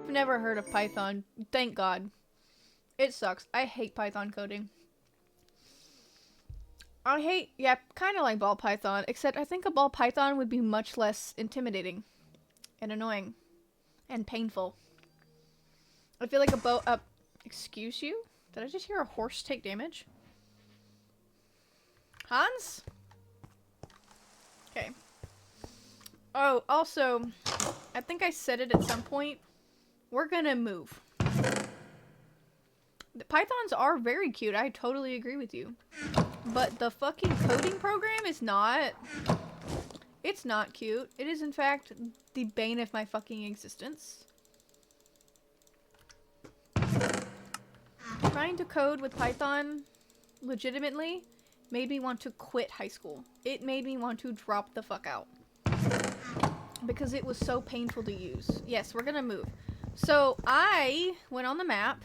I've never heard of Python. Thank God. It sucks. I hate Python coding. I hate, yeah, kind of like ball python, except I think a ball python would be much less intimidating and annoying and painful. I feel like excuse you? Did I just hear a horse take damage? Hans? Okay. Oh, also, I think I said it at some point. We're gonna move. The pythons are very cute. I totally agree with you. But the fucking coding program is not. It's not cute. It is, in fact, the bane of my fucking existence. Trying to code with Python legitimately made me want to quit high school. It made me want to drop the fuck out. Because it was so painful to use. Yes, we're gonna move. So, I went on the map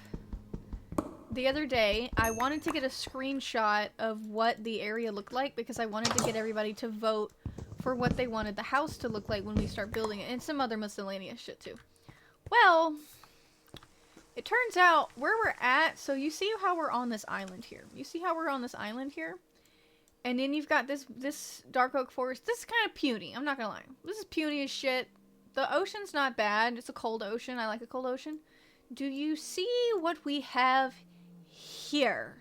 the other day. I wanted to get a screenshot of what the area looked like because I wanted to get everybody to vote for what they wanted the house to look like when we start building it, and some other miscellaneous shit too. Well, it turns out where we're at, so you see how we're on this island here. You see how we're on this island here? And then you've got this dark oak forest. This is kind of puny, I'm not gonna lie. This is puny as shit. The ocean's not bad. It's a cold ocean. I like a cold ocean. Do you see what we have here?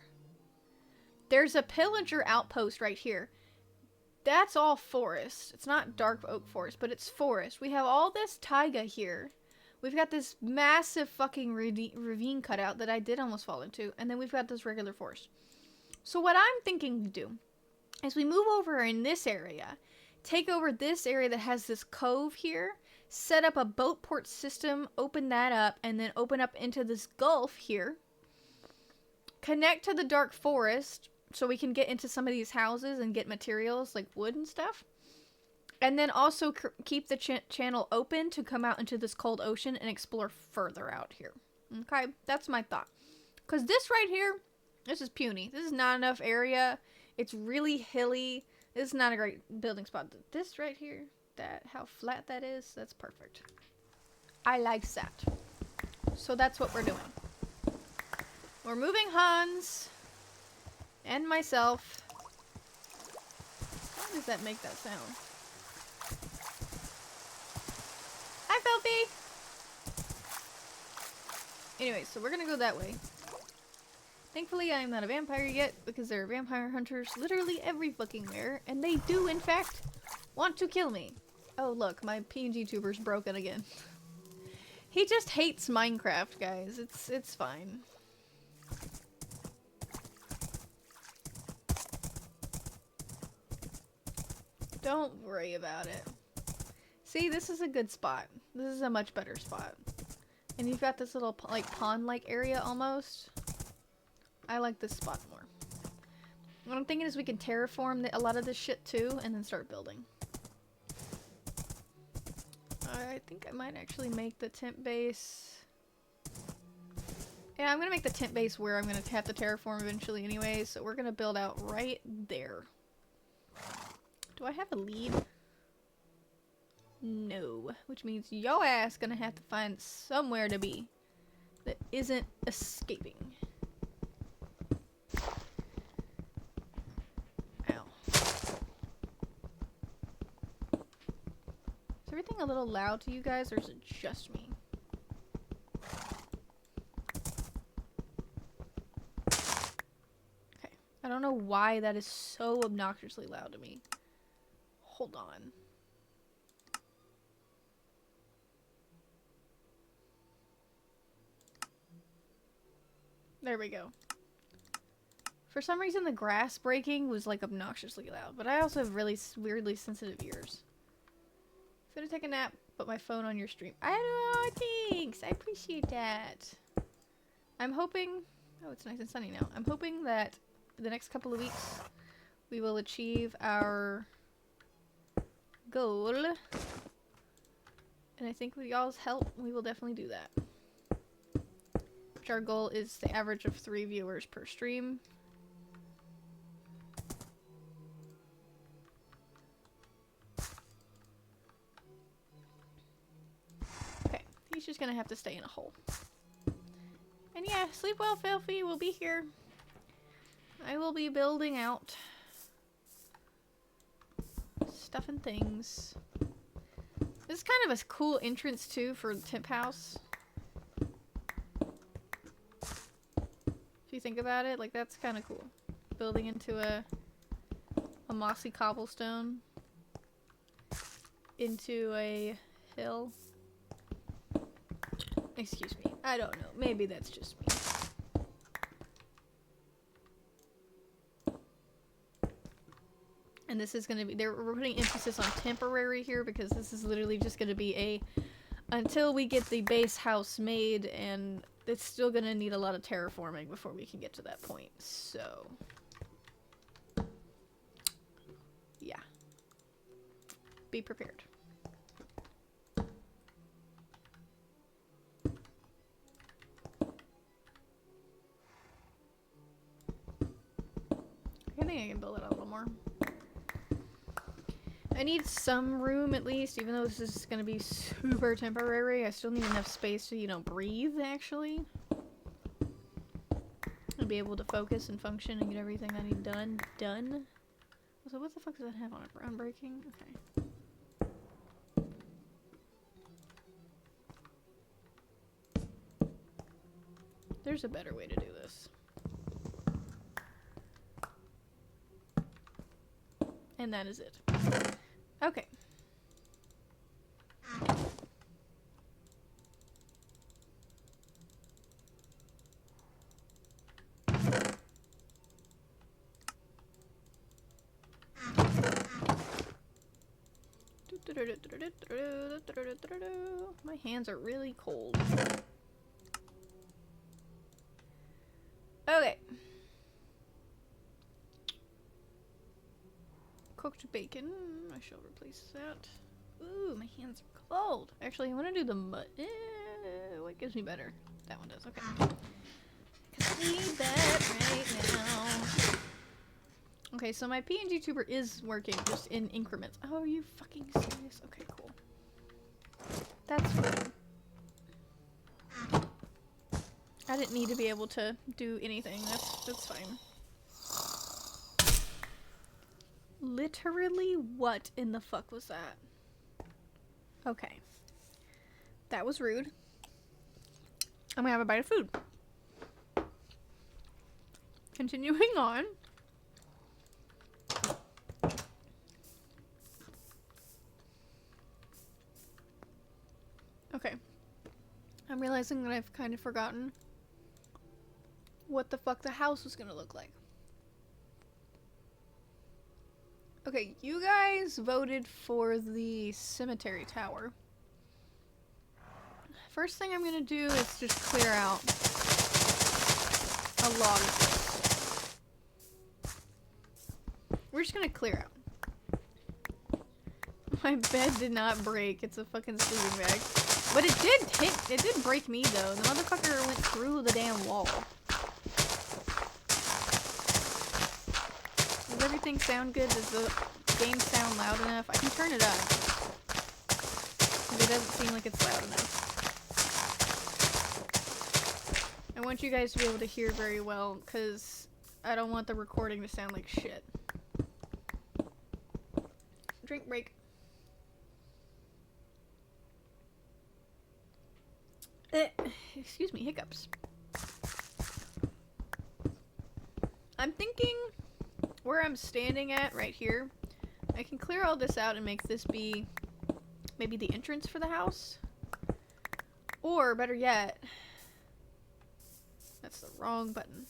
There's a pillager outpost right here. That's all forest. It's not dark oak forest, but it's forest. We have all this taiga here. We've got this massive fucking ravine cutout that I did almost fall into. And then we've got this regular forest. So what I'm thinking to do is we move over in this area, take over this area that has this cove here, set up a boat port system, open that up, and then open up into this gulf here. Connect to the dark forest so we can get into some of these houses and get materials like wood and stuff. And then also keep the channel open to come out into this cold ocean and explore further out here. Okay, that's my thought. Because this right here, this is puny. This is not enough area. It's really hilly. This is not a great building spot. This right here, how flat that is, that's perfect. I like that. So that's what we're doing. We're moving Hans and myself. How does that make that sound? Hi, Filthy! Anyway, so we're gonna go that way. Thankfully, I am not a vampire yet, because there are vampire hunters literally every fucking where, and they do, in fact, want to kill me. Oh, look, my PNG tuber's broken again. He just hates Minecraft, guys. It's fine. Don't worry about it. See, this is a good spot. This is a much better spot. And you've got this little, like, pond-like area almost. I like this spot more. What I'm thinking is we can terraform a lot of this shit too, and then start building. I think I might actually make the tent base. Yeah, I'm gonna make the tent base where I'm gonna have to terraform eventually anyway, so we're gonna build out right there. Do I have a lead? No. Which means yo ass gonna have to find somewhere to be that isn't escaping. Ow. Is everything a little loud to you guys, or is it just me? Okay. I don't know why that is so obnoxiously loud to me. Hold on. There we go. For some reason the grass breaking was like obnoxiously loud, but I also have really weirdly sensitive ears. Gonna take a nap, put my phone on your stream. I don't know, thanks! I appreciate that. I'm hoping... Oh, it's nice and sunny now. I'm hoping that the next couple of weeks we will achieve our goal. And I think with y'all's help, we will definitely do that. Which our goal is the average of 3 viewers per stream. he's just gonna have to stay in a hole. And yeah, sleep well, Filthy. We'll be here. I will be building out stuff and things. This is kind of a cool entrance too for the temp house. If you think about it, like that's kind of cool. Building into a mossy cobblestone into a hill. Excuse me. I don't know. Maybe that's just me. And this is gonna be, we're putting emphasis on temporary here because this is literally just gonna be a, until we get the base house made, and it's still gonna need a lot of terraforming before we can get to that point, so. Yeah. Be prepared. I think I can build it a little more. I need some room at least, even though this is going to be super temporary. I still need enough space to, you know, breathe, actually. And be able to focus and function and get everything I need done. So what the fuck does that have on it? Brown breaking? Okay. There's a better way to do this. And that is it. Okay. My hands are really cold. Okay. Cooked bacon. I shall replace that. Ooh, my hands are cold. Actually, I want to do the mud. What gives me better? That one does. Okay. Because I need that right now. Okay, so my PNG tuber is working just in increments. Oh, are you fucking serious? Okay, cool. That's fine. I didn't need to be able to do anything. That's fine. Literally, what in the fuck was that? Okay. That was rude. I'm gonna have a bite of food. Continuing on. Okay. I'm realizing that I've kind of forgotten what the fuck the house was gonna look like. Okay, you guys voted for the cemetery tower. First thing I'm gonna do is just clear out a log of this. We're just gonna clear out. My bed did not break. It's a fucking sleeping bag. But it did break me though. The motherfucker went through the damn wall. Does everything sound good? Does the game sound loud enough? I can turn it up. But it doesn't seem like it's loud enough. I want you guys to be able to hear very well, because I don't want the recording to sound like shit. Drink break. Excuse me, hiccups. I'm thinking where I'm standing at right here, I can clear all this out and make this be maybe the entrance for the house. Or better yet, that's the wrong button.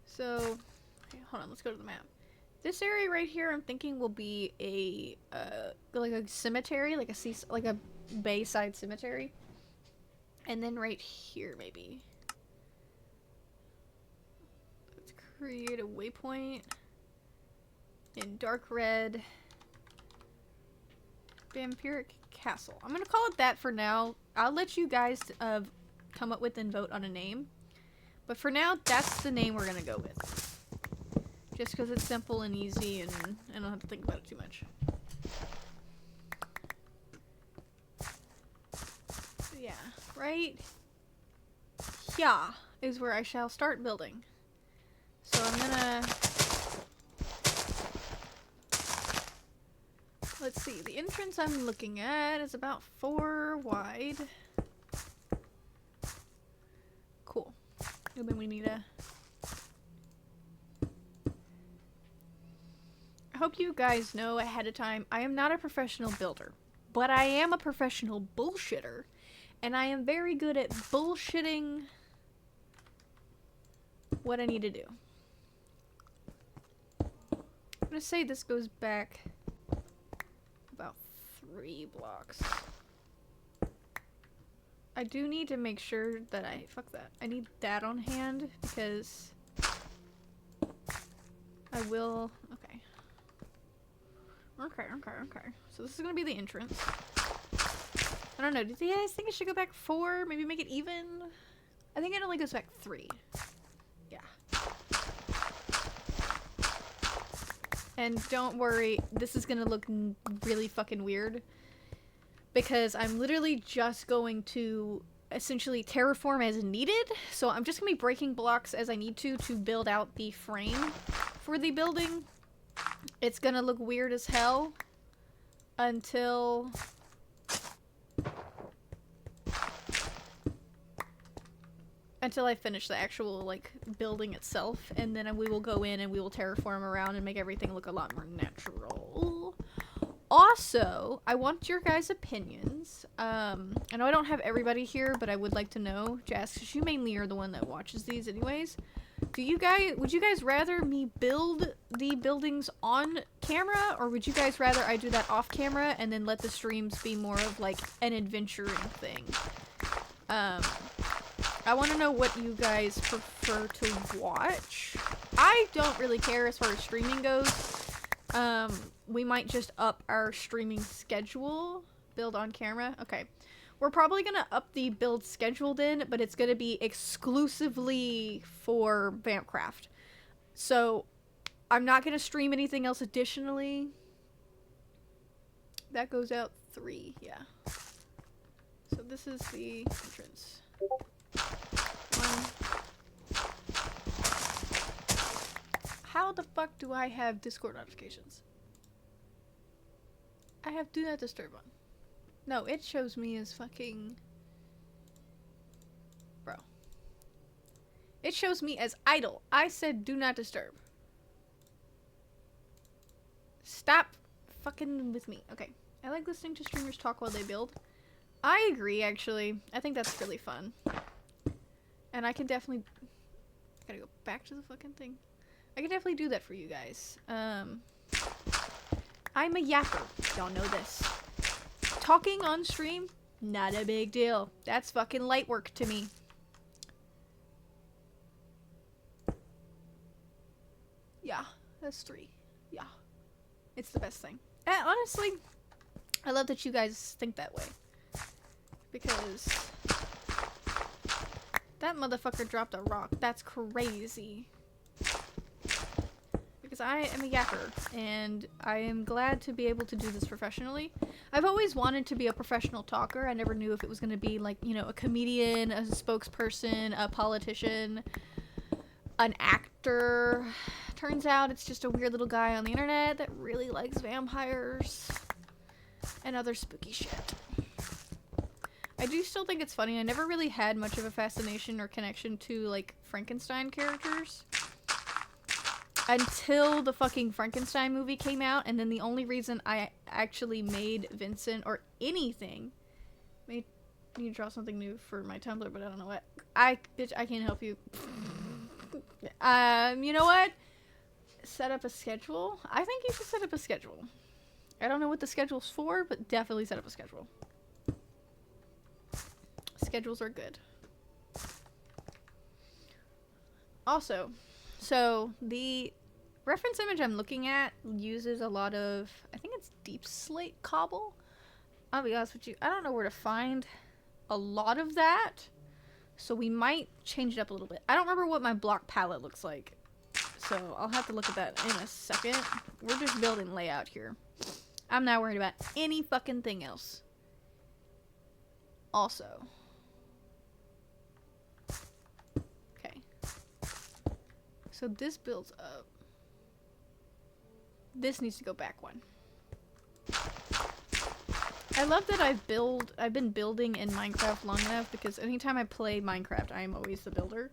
So, okay, hold on, let's go to the map. This area right here, I'm thinking will be a like a cemetery, like a bayside cemetery. And then right here, maybe. Let's create a waypoint in dark red. Vampiric Castle. I'm gonna call it that for now. I'll let you guys come up with and vote on a name. But for now, that's the name we're gonna go with. Just because it's simple and easy and I don't have to think about it too much. right here is where I shall start building. So I'm gonna... Let's see, the entrance I'm looking at is about 4 wide. Cool. And then we need a... I hope you guys know ahead of time, I am not a professional builder, but I am a professional bullshitter, and I am very good at bullshitting what I need to do. I'm gonna say this goes back about 3 blocks. I do need to make sure that fuck that. I need that on hand because I will, okay. Okay. So this is gonna be the entrance. I don't know, do you guys think it should go back 4? Maybe make it even? I think it only goes back 3. Yeah. And don't worry, this is gonna look really fucking weird. Because I'm literally just going to essentially terraform as needed. So I'm just gonna be breaking blocks as I need to build out the frame for the building. It's gonna look weird as hell until I finish the actual like building itself, and then we will go in and we will terraform around and make everything look a lot more natural. Also, I want your guys' opinions. I know I don't have everybody here, but I would like to know, Jazz, because you mainly are the one that watches these anyways. Would you guys rather me build the buildings on camera, or would you guys rather I do that off camera and then let the streams be more of like an adventuring thing? I want to know what you guys prefer to watch. I don't really care as far as streaming goes. We might just up our streaming schedule. Build on camera. Okay. We're probably gonna up the build schedule then, but it's gonna be exclusively for VampCraft. So, I'm not gonna stream anything else additionally. That goes out 3, yeah. So this is the entrance. 1. How the fuck do I have Discord notifications? I have Do Not Disturb on. No, it shows me as fucking... Bro. It shows me as idle. I said Do Not Disturb. Stop fucking with me. Okay. I like listening to streamers talk while they build. I agree, actually. I think that's really fun. And I can definitely... Gotta go back to the fucking thing. I can definitely do that for you guys. I'm a yapper. Y'all know this. Talking on stream, not a big deal. That's fucking light work to me. Yeah, that's 3. Yeah. It's the best thing. And honestly, I love that you guys think that way. Because that motherfucker dropped a rock. That's crazy. Because I am a yapper, and I am glad to be able to do this professionally. I've always wanted to be a professional talker. I never knew if it was going to be like, you know, a comedian, a spokesperson, a politician, an actor. Turns out it's just a weird little guy on the internet that really likes vampires and other spooky shit. I do still think it's funny. I never really had much of a fascination or connection to, like, Frankenstein characters. Until the fucking Frankenstein movie came out, and then the only reason I actually made Vincent or anything... I need to draw something new for my Tumblr, but I don't know what. Bitch, I can't help you. You know what? Set up a schedule? I think you should set up a schedule. I don't know what the schedule's for, but definitely set up a schedule. Schedules are good. Also, so the reference image I'm looking at uses a lot of, I think it's deep slate cobble. I'll be honest with you, I don't know where to find a lot of that, so we might change it up a little bit. I don't remember what my block palette looks like, so I'll have to look at that in a second. We're just building layout here. I'm not worried about any fucking thing else. Also, So this builds up. This needs to go back one. I love that I've been building in Minecraft long enough, because anytime I play Minecraft, I am always the builder.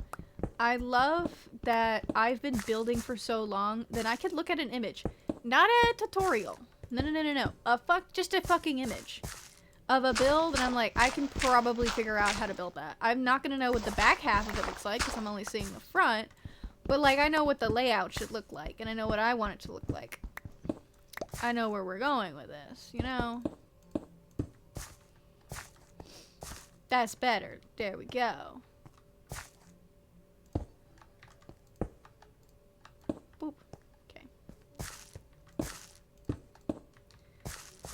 I love that I've been building for so long that I could look at an image. Not a tutorial. No. Just a fucking image of a build, and I'm like, I can probably figure out how to build that. I'm not gonna know what the back half of it looks like, because I'm only seeing the front. But, like, I know what the layout should look like, and I know what I want it to look like. I know where we're going with this, you know? That's better. There we go. Boop. Okay.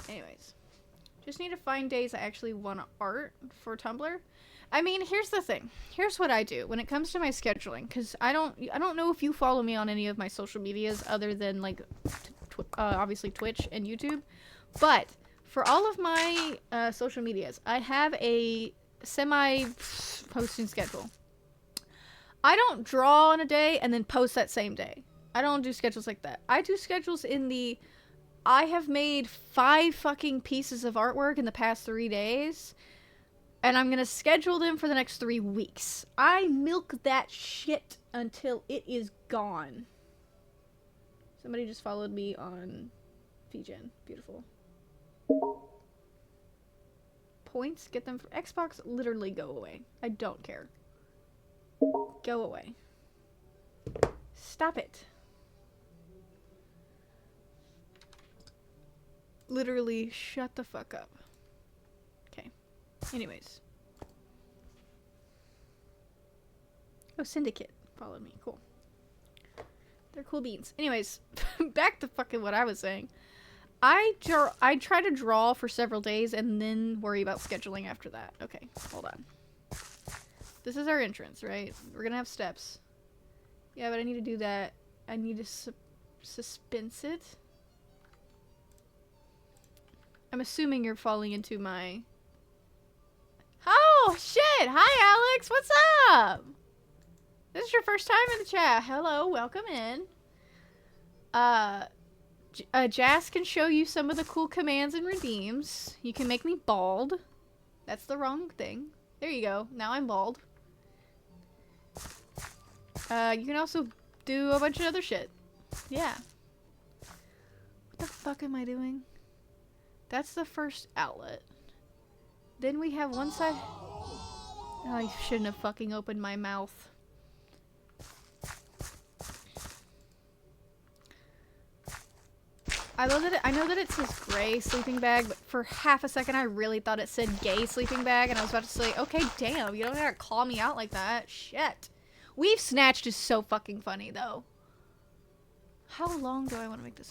Anyways. Just need to find days I actually want to art for Tumblr. I mean, here's the thing. Here's what I do when it comes to my scheduling, because I don't know if you follow me on any of my social medias other than, like, obviously Twitch and YouTube, but for all of my social medias, I have a semi-posting schedule. I don't draw on a day and then post that same day. I don't do schedules like that. I do schedules in the, I have made 5 fucking pieces of artwork in the past 3 days, and I'm gonna schedule them for the next 3 weeks. I milk that shit until it is gone. Somebody just followed me on VGen. Beautiful. Points? Get them for Xbox? Literally go away. I don't care. Go away. Stop it. Literally shut the fuck up. Okay. Anyways. Oh, Syndicate followed me. Cool. They're cool beans. Anyways, back to fucking what I was saying. I try to draw for several days and then worry about scheduling after that. Okay, hold on. This is our entrance, right? We're gonna have steps. Yeah, but I need to do that. I need to suspense it. I'm assuming you're falling into my... Oh, shit! Hi, Alex! What's up? This is your first time in the chat. Hello, welcome in. Jas can show you some of the cool commands and redeems. You can make me bald. That's the wrong thing. There you go. Now I'm bald. You can also do a bunch of other shit. Yeah. What the fuck am I doing? That's the first outlet. Then we have one side... Oh, I shouldn't have fucking opened my mouth. I love that I know that it says gray sleeping bag, but for half a second I really thought it said gay sleeping bag, and I was about to say, okay, damn, you don't gotta call me out like that. Shit. We've Snatched is so fucking funny, though. How long do I want to make this?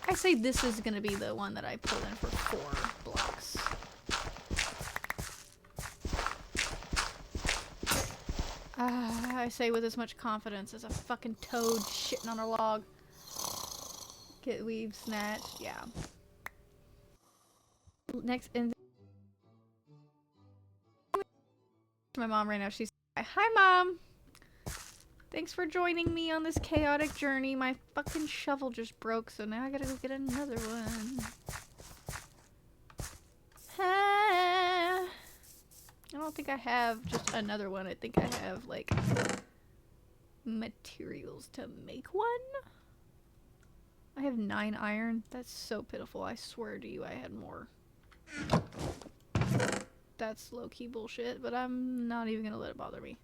I say this is gonna be the one that I pull in for 4 blocks. I say with as much confidence as a fucking toad shitting on a log. Get weave snatched, yeah. Next, and my mom right now, she's hi mom! Thanks for joining me on this chaotic journey. My fucking shovel just broke, so now I gotta go get another one. I don't think I have just another one. I think I have, like, materials to make one. I have 9 iron. That's so pitiful. I swear to you I had more. That's low-key bullshit, but I'm not even gonna let it bother me.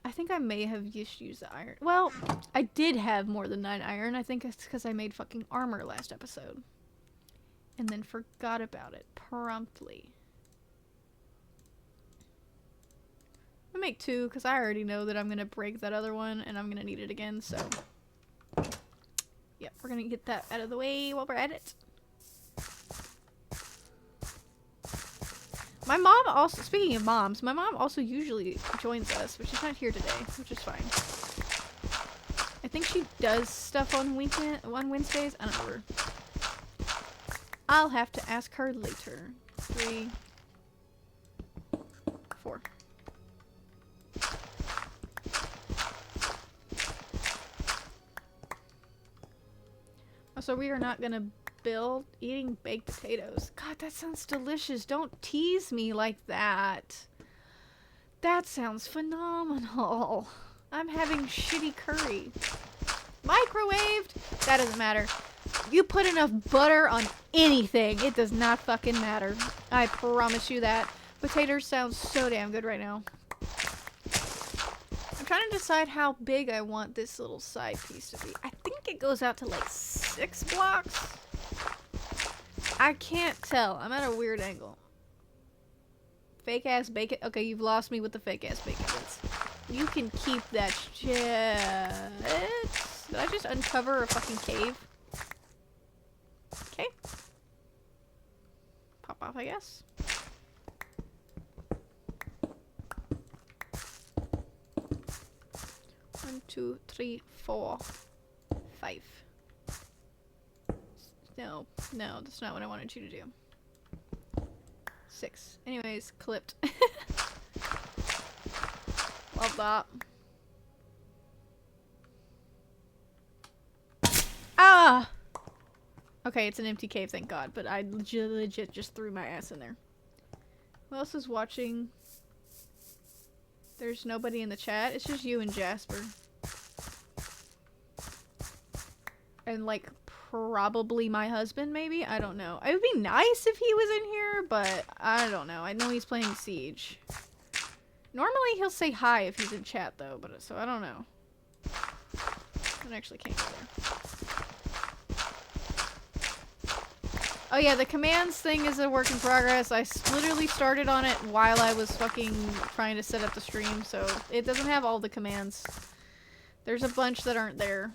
I think I may have just used the iron. Well, I did have more than 9 iron. I think it's because I made fucking armor last episode. And then forgot about it promptly. I'm gonna make 2 because I already know that I'm gonna break that other one and I'm gonna need it again, so. Yep, we're gonna get that out of the way while we're at it. My mom also, speaking of moms, my mom also usually joins us, but she's not here today, which is fine. I think she does stuff on Wednesdays. I don't know. I'll have to ask her later. 3, 4. So we are not gonna build eating baked potatoes. God, that sounds delicious. Don't tease me like that. That sounds phenomenal. I'm having shitty curry. Microwaved? That doesn't matter. You put enough butter on anything, it does not fucking matter. I promise you that. Potatoes sound so damn good right now. I'm trying to decide how big I want this little side piece to be. I think it goes out to like 6 blocks. I can't tell. I'm at a weird angle. Fake ass bacon. Okay, you've lost me with the fake ass bacon bits. You can keep that shit. Did I just uncover a fucking cave? Okay. Pop off, I guess. One, 2, 3, 4, 5. No, no, that's not what I wanted you to do. 6. Anyways, clipped. Love that. Ah! Okay, it's an empty cave, thank God, but I legit just threw my ass in there. Who else is watching? There's nobody in the chat. It's just you and Jasper. And, like, probably my husband, maybe? I don't know. It would be nice if he was in here, but I don't know. I know he's playing Siege. Normally he'll say hi if he's in chat, though, but so I don't know. I actually can't go there. Oh yeah, the commands thing is a work in progress. I literally started on it while I was fucking trying to set up the stream, so it doesn't have all the commands. There's a bunch that aren't there.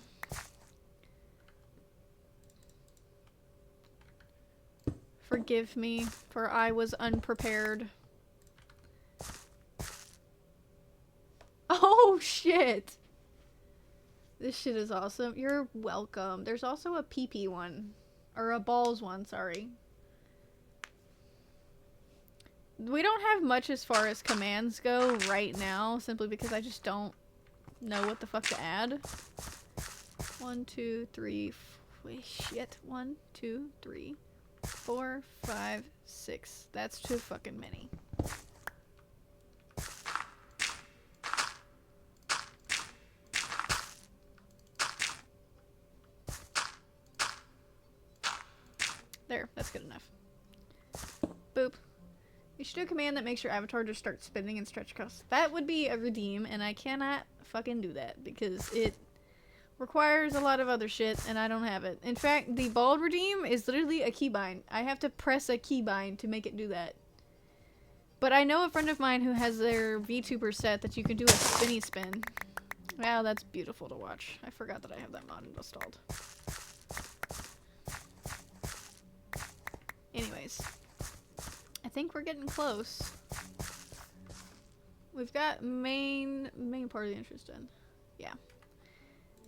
Forgive me, for I was unprepared. Oh shit! This shit is awesome. You're welcome. There's also a pee-pee one. Or a balls one, sorry. We don't have much as far as commands go right now, simply because I just don't know what the fuck to add. 1, 2, 3, shit. 1, 2, 3, 4, 5, 6. That's too fucking many. There, that's good enough. Boop. You should do a command that makes your avatar just start spinning and stretch across. That would be a redeem, and I cannot fucking do that because it requires a lot of other shit, and I don't have it. In fact, the bald redeem is literally a keybind. I have to press a keybind to make it do that. But I know a friend of mine who has their VTuber set that you can do a spinny spin. Wow, that's beautiful to watch. I forgot that I have that mod installed. Anyways, I think we're getting close. We've got main part of the interest in. Yeah.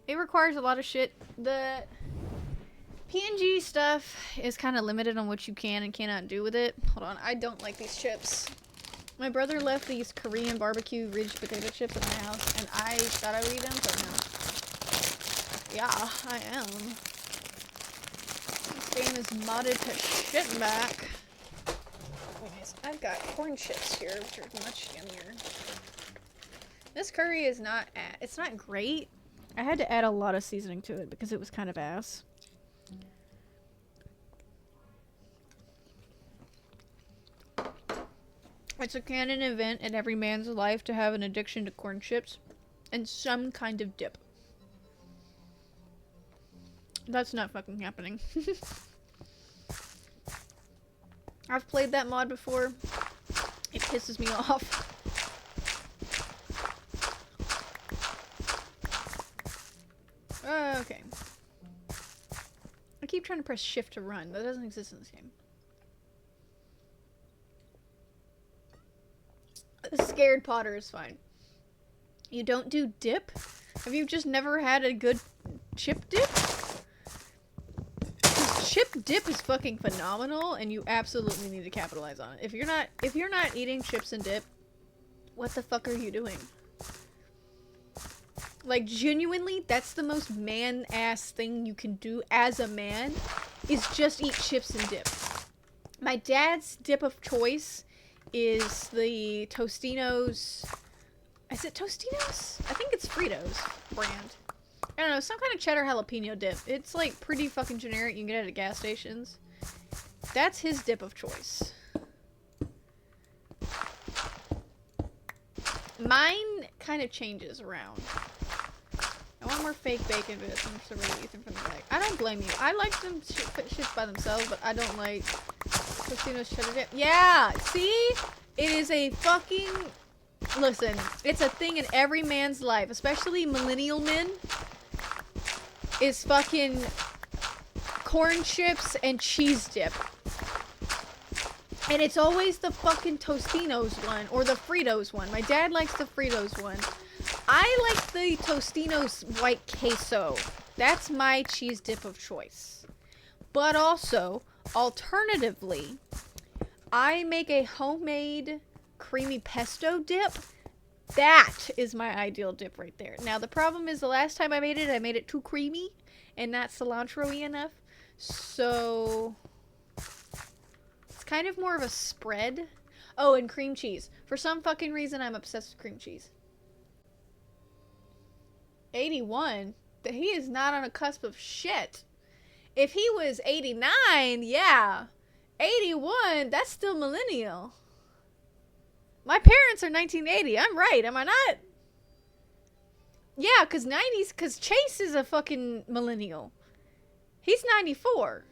It requires a lot of shit. The PNG stuff is kind of limited on what you can and cannot do with it. Hold on, I don't like these chips. My brother left these Korean barbecue ridge potato chips at my house, and I thought I would eat them, but no. Yeah, I am. This game is modded to shit back. Anyways, I've got corn chips here, which are much yummier. This curry is not, it's not great. I had to add a lot of seasoning to it because it was kind of ass. It's a canon event in every man's life to have an addiction to corn chips and some kind of dip. That's not fucking happening. I've played that mod before. It pisses me off. Okay. I keep trying to press shift to run. That doesn't exist in this game. The scared Potter is fine. You don't do dip? Have you just never had a good chip dip? Chip dip is fucking phenomenal, and you absolutely need to capitalize on it. If you're not eating chips and dip, what the fuck are you doing? Like, genuinely, that's the most man-ass thing you can do as a man, is just eat chips and dip. My dad's dip of choice is the Tostino's... Is it Tostino's? I think it's Fritos brand. I don't know, some kind of cheddar jalapeno dip. It's, like, pretty fucking generic. You can get it at gas stations. That's his dip of choice. Mine kind of changes around. I want more fake bacon bits. I'm just really Ethan from the bag. I don't blame you. I like them shits by themselves, but I don't like Tostino's cheddar dip. Yeah! See? It is a fucking... Listen, it's a thing in every man's life, especially millennial men, is fucking corn chips and cheese dip. And it's always the fucking Tostino's one, or the Fritos one. My dad likes the Fritos one. I like the Tostino's white queso. That's my cheese dip of choice. But also, alternatively, I make a homemade creamy pesto dip. That is my ideal dip right there. Now, the problem is the last time I made it too creamy and not cilantro-y enough. So... kind of more of a spread. Oh, and cream cheese. For some fucking reason, I'm obsessed with cream cheese. 81? He is not on a cusp of shit. If he was 89, yeah. 81, that's still millennial. My parents are 1980. I'm right, am I not? Yeah, because 90s, because Chase is a fucking millennial. He's 94.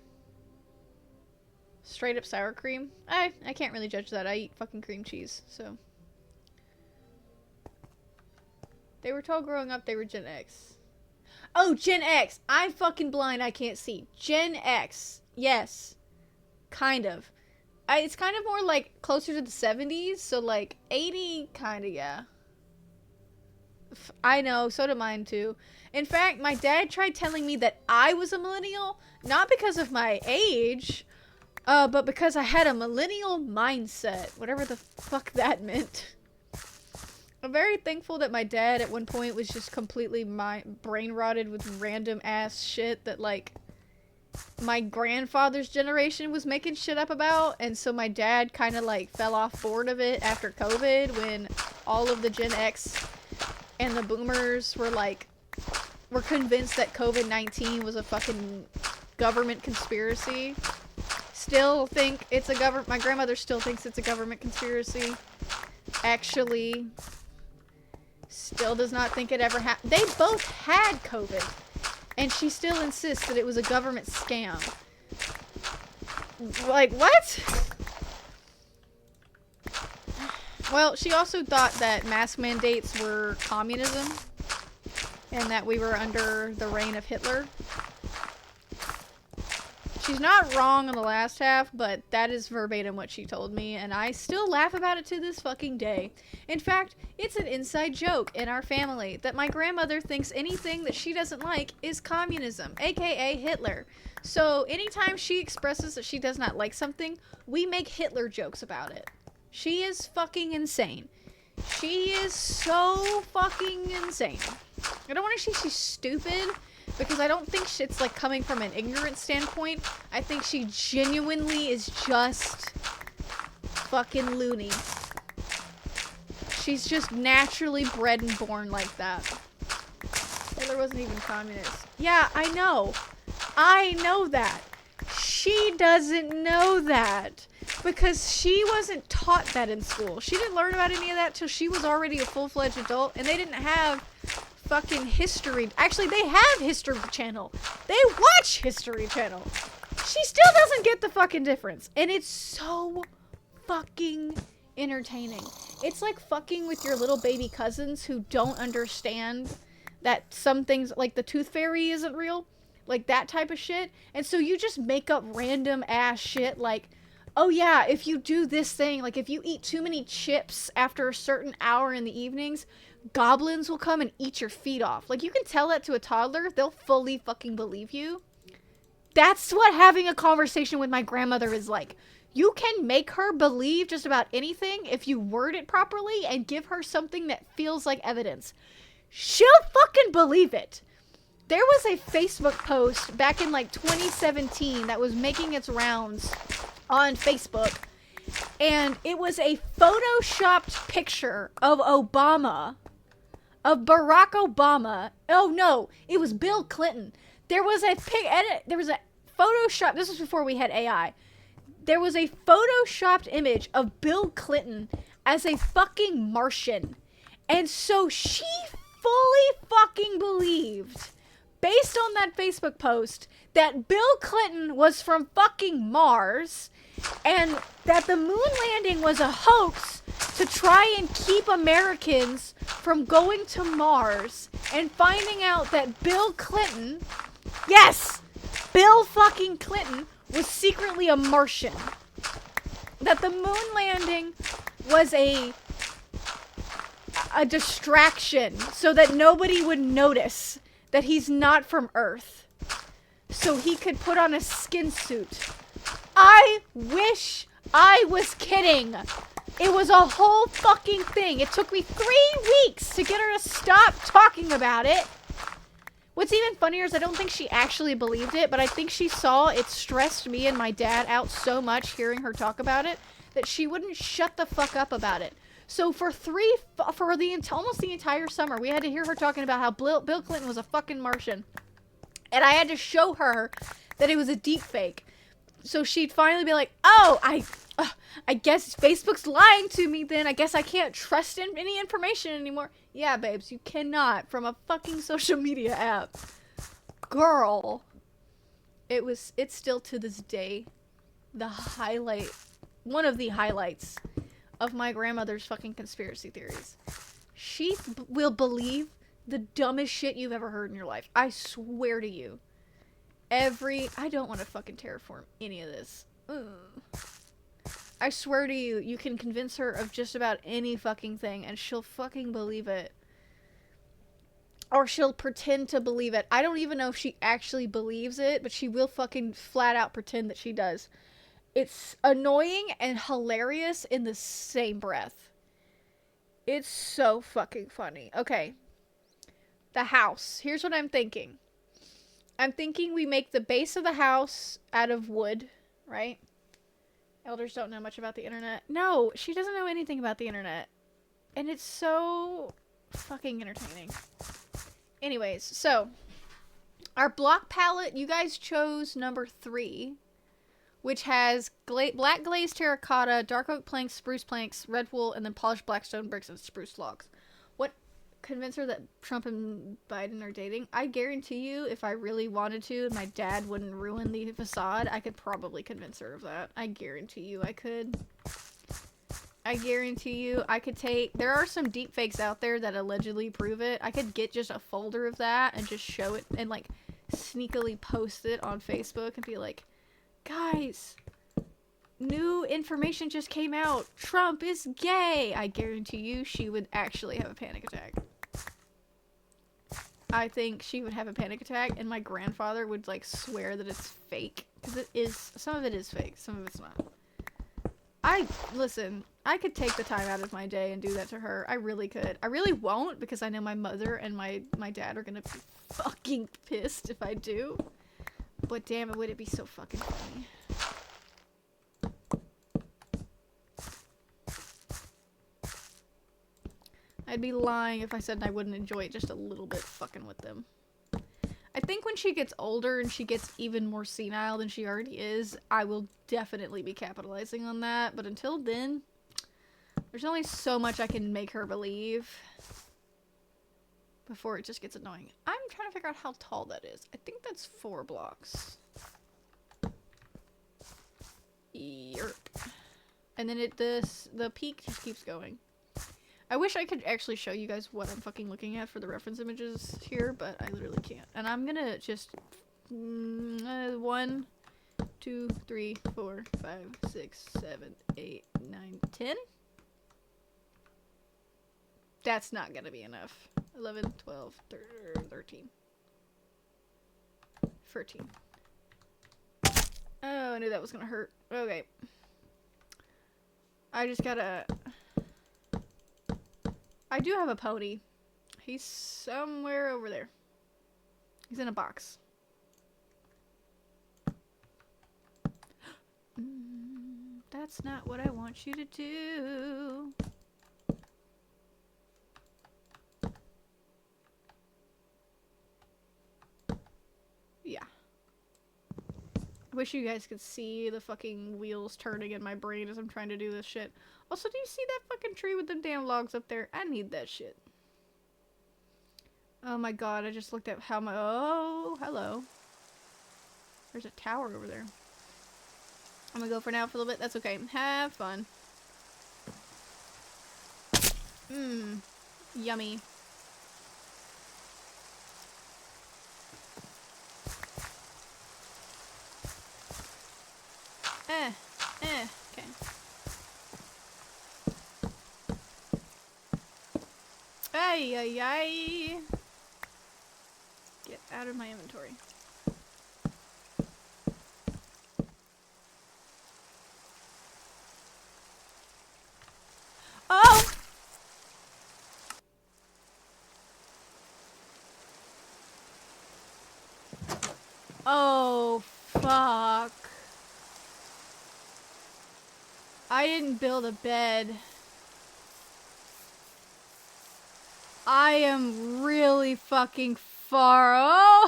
Straight up sour cream. I can't really judge that. I eat fucking cream cheese, so. They were told growing up they were Gen X. Oh, Gen X! I'm fucking blind, I can't see. Gen X. Yes. Kind of. It's kind of more like closer to the 70s, so like 80, kinda, yeah. I know, so do mine too. In fact, my dad tried telling me that I was a millennial, not because of my age, but because I had a millennial mindset, whatever the fuck that meant. I'm very thankful that my dad at one point was just completely brain rotted with random ass shit that, like, my grandfather's generation was making shit up about, and so my dad kind of, like, fell off board of it after COVID when all of the Gen X and the boomers were, like, were convinced that COVID-19 was a fucking government conspiracy. Still think it's a my grandmother still thinks it's a government conspiracy. Actually, still does not think it ever happened. They both had COVID, and she still insists that it was a government scam. Like, what? Well, she also thought that mask mandates were communism, and that we were under the reign of Hitler. She's not wrong on the last half, but that is verbatim what she told me, and I still laugh about it to this fucking day. In fact, it's an inside joke in our family that my grandmother thinks anything that she doesn't like is communism, aka Hitler. So anytime she expresses that she does not like something, we make Hitler jokes about it. She is fucking insane. She is so fucking insane. I don't want to say she's stupid, because I don't think it's, like, coming from an ignorant standpoint. I think she genuinely is just fucking loony. She's just naturally bred and born like that. Hitler wasn't even communist. Yeah, I know. I know that. She doesn't know that. Because she wasn't taught that in school. She didn't learn about any of that till she was already a full-fledged adult, and they didn't have fucking History. Actually, they have History Channel. They watch History Channel. She still doesn't get the fucking difference. And it's so fucking entertaining. It's like fucking with your little baby cousins who don't understand that some things, like the tooth fairy isn't real. Like that type of shit. And so you just make up random ass shit like, oh yeah, if you do this thing, like if you eat too many chips after a certain hour in the evenings, goblins will come and eat your feet off. Like, you can tell that to a toddler, they'll fully fucking believe you. That's what having a conversation with my grandmother is like. You can make her believe just about anything if you word it properly and give her something that feels like evidence. She'll fucking believe it. There was a Facebook post back in like 2017 that was making its rounds on Facebook. And it was a photoshopped picture of Obama. Of Barack Obama. Oh no, it was Bill Clinton. There was a Photoshop. This was before we had AI. There was a photoshopped image of Bill Clinton as a fucking Martian. And so she fully fucking believed, based on that Facebook post, that Bill Clinton was from fucking Mars and that the moon landing was a hoax to try and keep Americans from going to Mars and finding out that Bill Clinton, yes, Bill fucking Clinton was secretly a Martian. That the moon landing was a distraction so that nobody would notice that he's not from Earth. So he could put on a skin suit. I wish I was kidding. It was a whole fucking thing. It took me 3 weeks to get her to stop talking about it. What's even funnier is I don't think she actually believed it, but I think she saw it stressed me and my dad out so much hearing her talk about it that she wouldn't shut the fuck up about it. So for almost the entire summer, we had to hear her talking about how Bill Clinton was a fucking Martian. And I had to show her that it was a deep fake. So she'd finally be like, oh, I guess Facebook's lying to me then. I guess I can't trust in any information anymore. Yeah, babes, you cannot from a fucking social media app. Girl. It's still to this day one of the highlights of my grandmother's fucking conspiracy theories. She will believe the dumbest shit you've ever heard in your life. I swear to you. I don't want to fucking terraform any of this. Ugh. I swear to you, you can convince her of just about any fucking thing and she'll fucking believe it. Or she'll pretend to believe it. I don't even know if she actually believes it, but she will fucking flat out pretend that she does. It's annoying and hilarious in the same breath. It's so fucking funny. Okay. The house. Here's what I'm thinking. I'm thinking we make the base of the house out of wood, right? Elders don't know much about the internet. No, she doesn't know anything about the internet. And it's so fucking entertaining. Anyways, so our block palette, you guys chose number 3, which has black glazed terracotta, dark oak planks, spruce planks, red wool, and then polished black stone bricks and spruce logs. What convinced her that Trump and Biden are dating? I guarantee you, if I really wanted to, and my dad wouldn't ruin the facade, I could probably convince her of that. I guarantee you I could. I guarantee you I could there are some deep fakes out there that allegedly prove it. I could get just a folder of that and just show it and like sneakily post it on Facebook and be like, guys, new information just came out. Trump is gay. I guarantee you she would actually have a panic attack. I think she would have a panic attack and my grandfather would like swear that it's fake. Because it is, some of it is fake, some of it's not. Listen, I could take the time out of my day and do that to her. I really could. I really won't because I know my mother and my dad are gonna be fucking pissed if I do. But damn it, would it be so fucking funny. I'd be lying if I said I wouldn't enjoy it just a little bit fucking with them. I think when she gets older and she gets even more senile than she already is, I will definitely be capitalizing on that. But until then, there's only so much I can make her believe before it just gets annoying. I'm trying to figure out how tall that is. I think that's 4 blocks. Yerp. And then the peak just keeps going. I wish I could actually show you guys what I'm fucking looking at for the reference images here, but I literally can't. And I'm gonna just 1, 2, 3, 4, 5, 6, 7, 8, 9, 10. That's not gonna be enough. 11, 12, 13. 13. Oh, I knew that was gonna hurt. Okay. I just gotta... I do have a pony He's somewhere over there. He's in a box. That's not what I want you to do. Yeah. I wish you guys could see the fucking wheels turning in my brain as I'm trying to do this shit. Also, do you see that fucking tree with them damn logs up there? I need that shit. Oh my god, I just looked at how my— oh, hello. There's a tower over there. I'm gonna go for now for a little bit. That's okay. Have fun. Mmm. Yummy. Okay. Ay, ay, ay. Get out of my inventory. Oh! Oh, fuck. I didn't build a bed. I am really fucking far. Oh!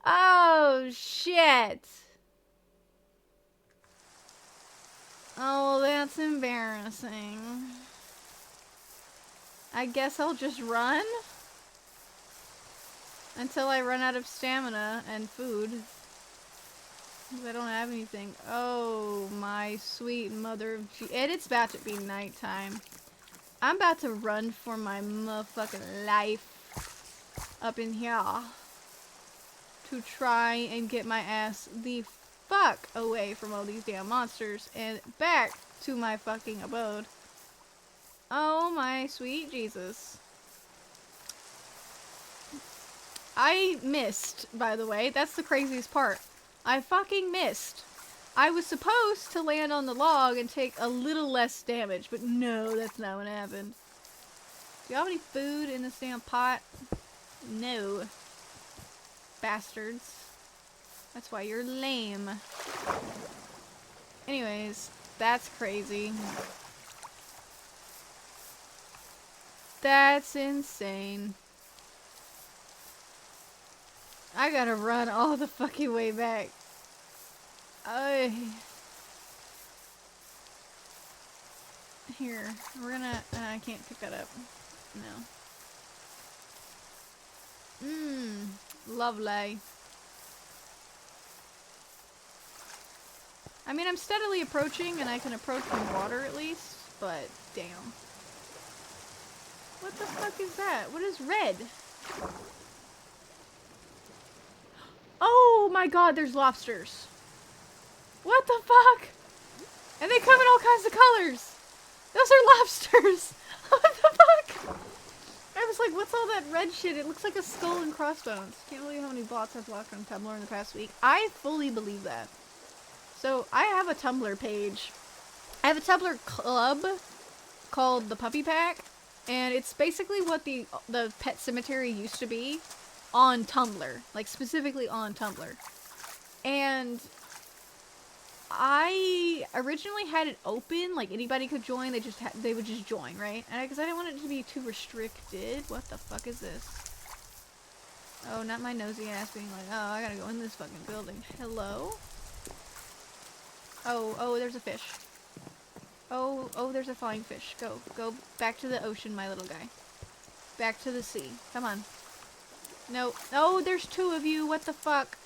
Oh, shit. Oh, well, that's embarrassing. I guess I'll just run until I run out of stamina and food. Because I don't have anything. Oh, my sweet mother of G— and it's about to be nighttime. I'm about to run for my motherfucking life up in here to try and get my ass the fuck away from all these damn monsters and back to my fucking abode. Oh my sweet Jesus. I missed, by the way. That's the craziest part. I fucking missed. I was supposed to land on the log and take a little less damage, but no, that's not what happened. Do you have any food in this damn pot? No. Bastards. That's why you're lame. Anyways, that's crazy. That's insane. I gotta run all the fucking way back. Here, we're gonna— I can't pick that up. No. Lovely. I mean, I'm steadily approaching, and I can approach from water at least, but damn. What the fuck is that? What is red? Oh my god, there's lobsters. What the fuck? And they come in all kinds of colors. Those are lobsters. What the fuck? I was like, what's all that red shit? It looks like a skull and crossbones. Can't believe how many bots I've blocked on Tumblr in the past week. I fully believe that. So, I have a Tumblr page. I have a Tumblr club called the Puppy Pack. And it's basically what the Pet Cemetery used to be on Tumblr. Like, specifically on Tumblr. And I originally had it open, like anybody could join, they would just join, right? And because I didn't want it to be too restricted. What the fuck is this? Oh, not my nosy ass being like, oh, I gotta go in this fucking building. Hello? Oh, there's a fish. Oh, there's a flying fish. Go back to the ocean, my little guy. Back to the sea. Come on. No. Oh, there's two of you. What the fuck?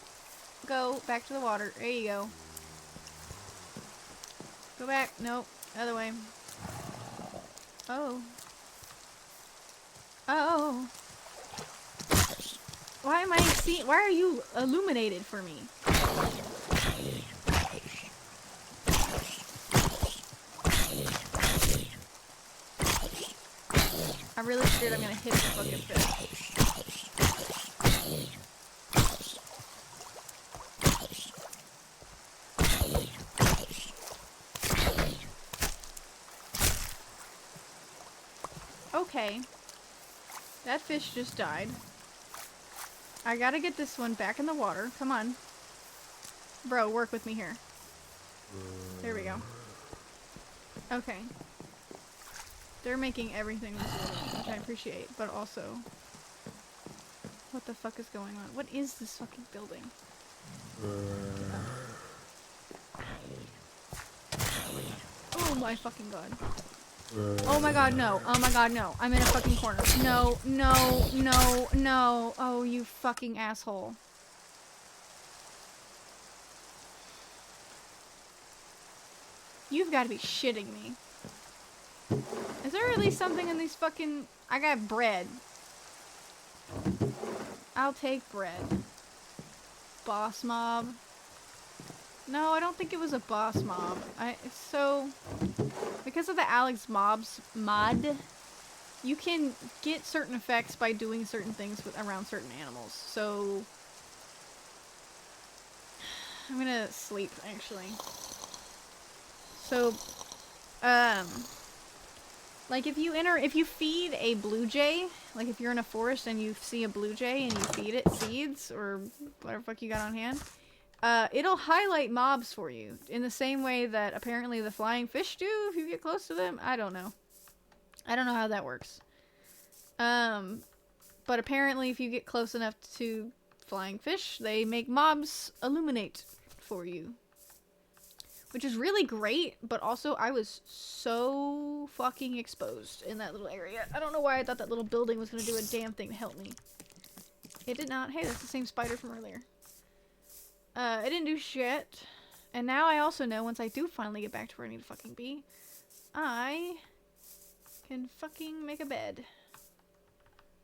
Go back to the water. There you go. Go back. Nope. Other way. Oh. Oh. Why am I seeing— why are you illuminated for me? I'm really scared I'm gonna hit the fucking fish. Okay. That fish just died. I gotta get this one back in the water. Come on. Bro, work with me here. There we go. Okay. They're making everything resilient, which I appreciate, but also... What the fuck is going on? What is this fucking building? Oh my fucking god. Oh my god, no. Oh my god, no. I'm in a fucking corner. No, no, no, no. Oh, you fucking asshole. You've got to be shitting me. Is there at least something in these fucking... I got bread. I'll take bread. Boss mob. No, I don't think it was a boss mob. Because of the Alex mobs mod, you can get certain effects by doing certain things around certain animals. So, I'm gonna sleep, actually. So, like if you feed a blue jay, like if you're in a forest and you see a blue jay and you feed it seeds or whatever fuck you got on hand, it'll highlight mobs for you in the same way that apparently the flying fish do if you get close to them. I don't know. I don't know how that works. But apparently if you get close enough to flying fish, they make mobs illuminate for you. Which is really great, but also I was so fucking exposed in that little area. I don't know why I thought that little building was going to do a damn thing to help me. It did not. Hey, that's the same spider from earlier. It didn't do shit. And now I also know once I do finally get back to where I need to fucking be, I can fucking make a bed.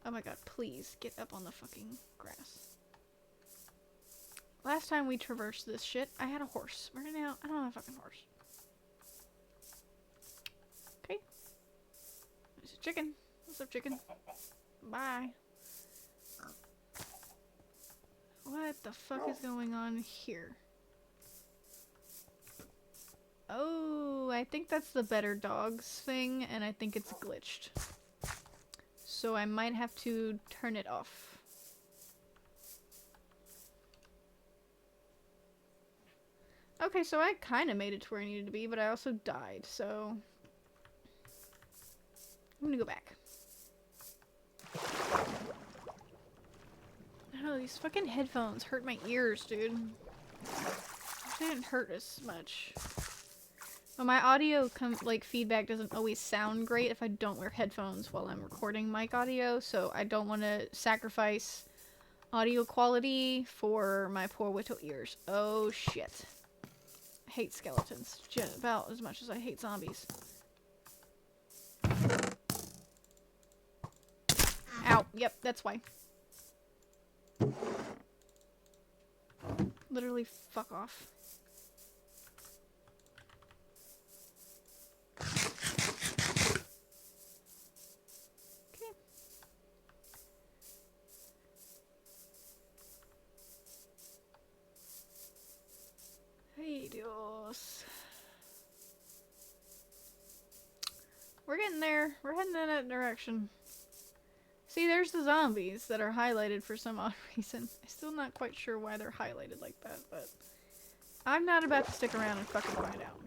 Oh my god, please get up on the fucking grass. Last time we traversed this shit, I had a horse. Right now, I don't have a fucking horse. Okay. There's a chicken. What's up, chicken? Bye. What the fuck is going on here? Oh, I think that's the better dogs thing, and I think it's glitched. So I might have to turn it off. Okay, so I kind of made it to where I needed to be, but I also died, so... I'm gonna go back. Oh, these fucking headphones hurt my ears, dude. They didn't hurt as much. Well, my audio feedback doesn't always sound great if I don't wear headphones while I'm recording mic audio, so I don't want to sacrifice audio quality for my poor little ears. Oh, shit. I hate skeletons just about as much as I hate zombies. Ow. Yep, that's why. Literally fuck off. Okay. Hey, Dios. We're getting there. We're heading in that direction. See, there's the zombies that are highlighted for some odd reason. I'm still not quite sure why they're highlighted like that, but I'm not about to stick around and fucking find out.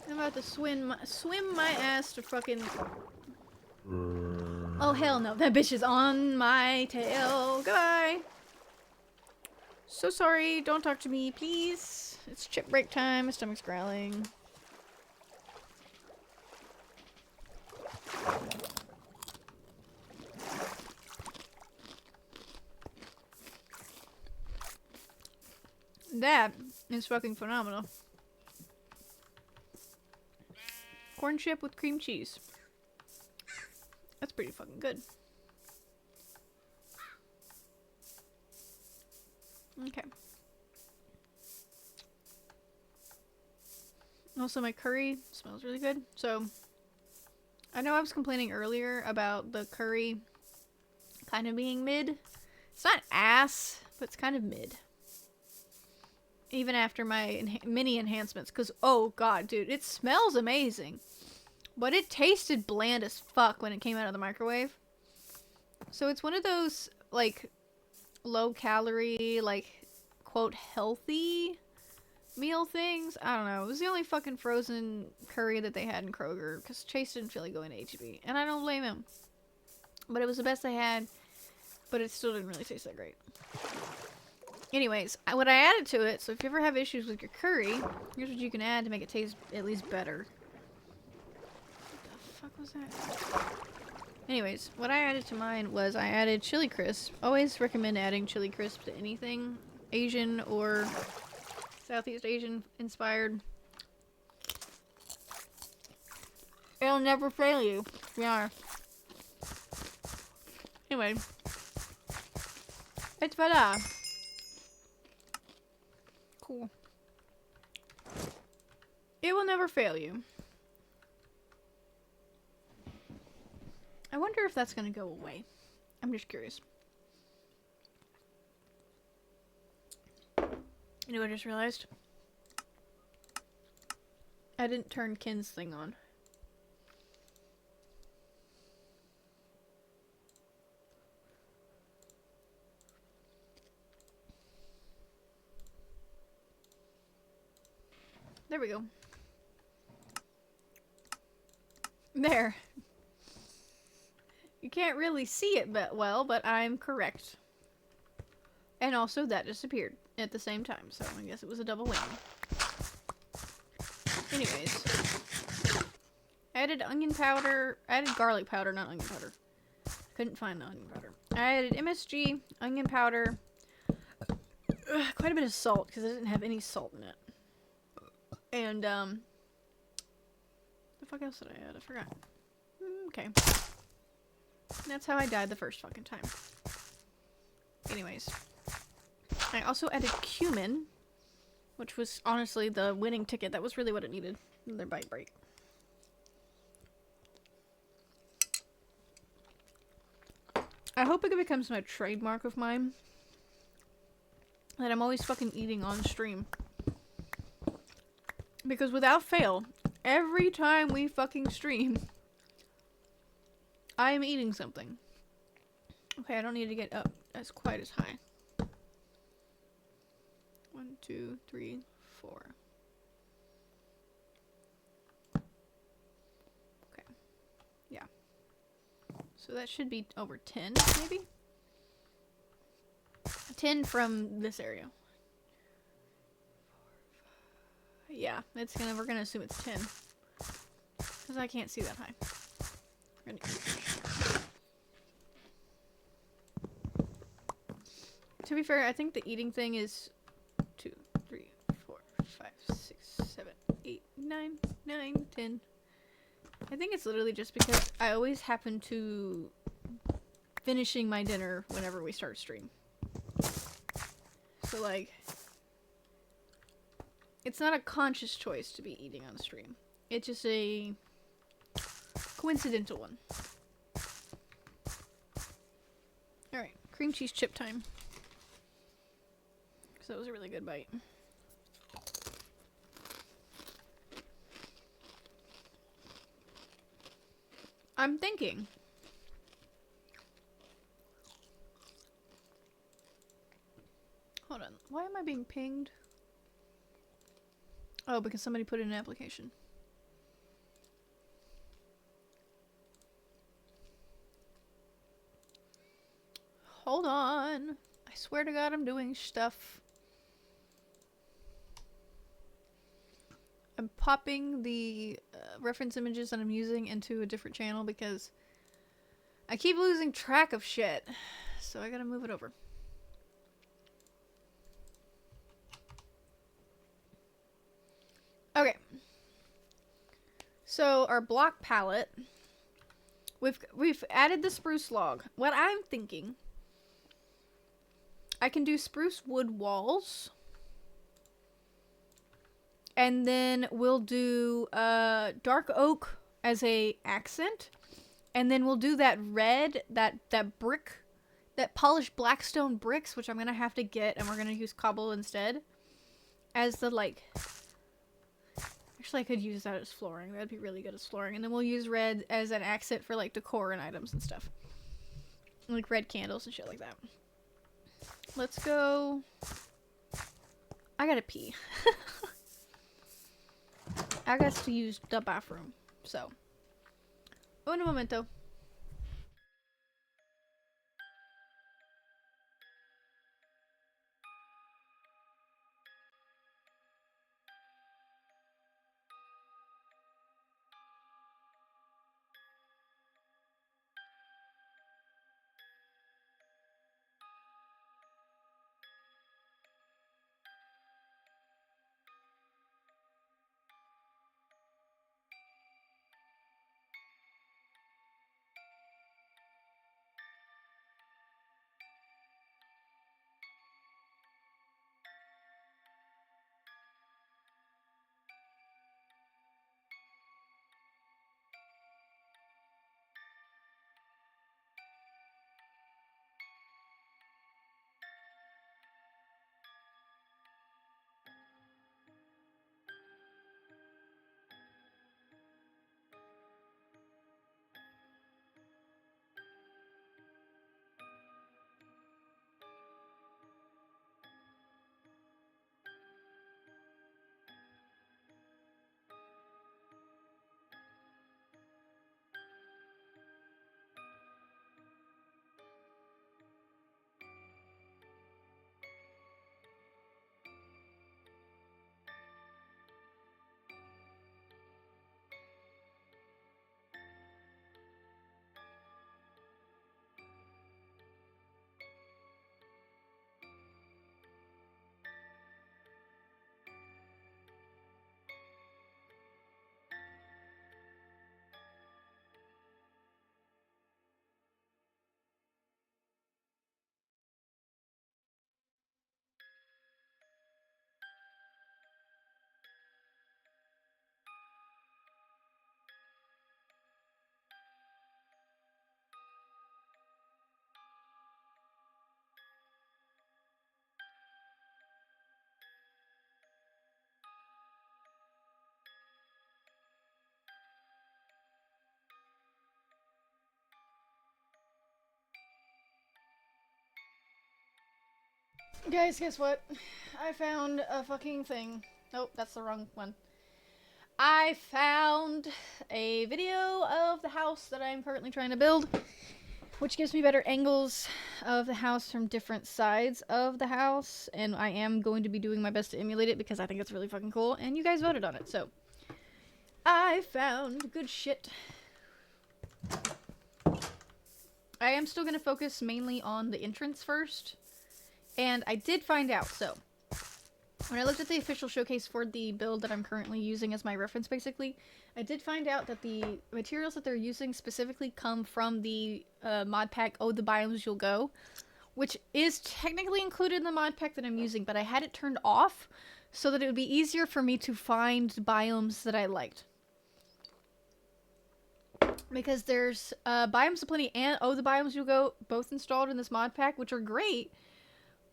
I'm about to swim my ass to fucking... Oh, hell no. That bitch is on my tail. Goodbye. So sorry. Don't talk to me, please. It's chip break time. My stomach's growling. That is fucking phenomenal. Corn chip with cream cheese. That's pretty fucking good. Okay. Also, my curry smells really good. So, I know I was complaining earlier about the curry kind of being mid. It's not ass, but it's kind of mid. Even after my mini enhancements. Because, oh god, dude, it smells amazing. But it tasted bland as fuck when it came out of the microwave. So it's one of those, like, low calorie, like, quote, healthy meal things. I don't know. It was the only fucking frozen curry that they had in Kroger, because Chase didn't feel like going to HEB. And I don't blame him. But it was the best they had, but it still didn't really taste that great. Anyways, what I added to it, so if you ever have issues with your curry, here's what you can add to make it taste at least better. What the fuck was that? Anyways, what I added to mine was I added chili crisp. Always recommend adding chili crisp to anything Asian or Southeast Asian inspired. It'll never fail you. To be honest. Anyway, it's better. Cool. It will never fail you. I wonder if that's gonna go away. I'm just curious. You know what I just realized? I didn't turn Ken's thing on. There we go. There. You can't really see it well, but I'm correct. And also that disappeared at the same time, so I guess it was a double whammy. Anyways. I added onion powder. I added garlic powder, not onion powder. Couldn't find the onion powder. I added MSG, onion powder, quite a bit of salt, because I didn't have any salt in it. And, the fuck else did I add? I forgot. Okay. That's how I died the first fucking time. Anyways. I also added cumin, which was honestly the winning ticket. That was really what it needed. Another bite break. I hope it becomes my trademark of mine. That I'm always fucking eating on stream. Because without fail, every time we fucking stream, I am eating something. Okay, I don't need to get up as quite as high. 1, 2, 3, 4. Okay. Yeah. So that should be over 10, maybe? 10 from this area. Yeah, we're gonna assume it's 10. Because I can't see that high. Ready. To be fair, I think the eating thing is 2, 3, 4, 5, 6, 7, 8, 9, 9, 10. I think it's literally just because I always happen to finishing my dinner whenever we start stream. So like, it's not a conscious choice to be eating on stream. It's just a coincidental one. Alright, cream cheese chip time. So that was a really good bite. I'm thinking. Hold on. Why am I being pinged? Oh, because somebody put in an application. Hold on. I swear to God I'm doing stuff. I'm popping the reference images that I'm using into a different channel because I keep losing track of shit. So I gotta move it over. Okay. So our block palette, we've added the spruce log. What I'm thinking, I can do spruce wood walls. And then we'll do dark oak as a accent. And then we'll do that red, that brick, that polished blackstone bricks, which I'm going to have to get, and we're going to use cobble instead. As the, like... Actually, I could use that as flooring. That'd be really good as flooring. And then we'll use red as an accent for like decor and items and stuff. Like red candles and shit like that. Let's go. I gotta pee. I got to use the bathroom. So, un momento. Guys, guess what? I found a fucking thing. Nope, that's the wrong one. I found a video of the house that I'm currently trying to build, which gives me better angles of the house from different sides of the house, and I am going to be doing my best to emulate it because I think it's really fucking cool, and you guys voted on it, so I found good shit. I am still going to focus mainly on the entrance first, and I did find out, so when I looked at the official showcase for the build that I'm currently using as my reference, basically, I did find out that the materials that they're using specifically come from the mod pack, Oh, the Biomes You'll Go, which is technically included in the mod pack that I'm using, but I had it turned off so that it would be easier for me to find biomes that I liked. Because there's Biomes Aplenty and Oh, the Biomes You'll Go both installed in this mod pack, which are great,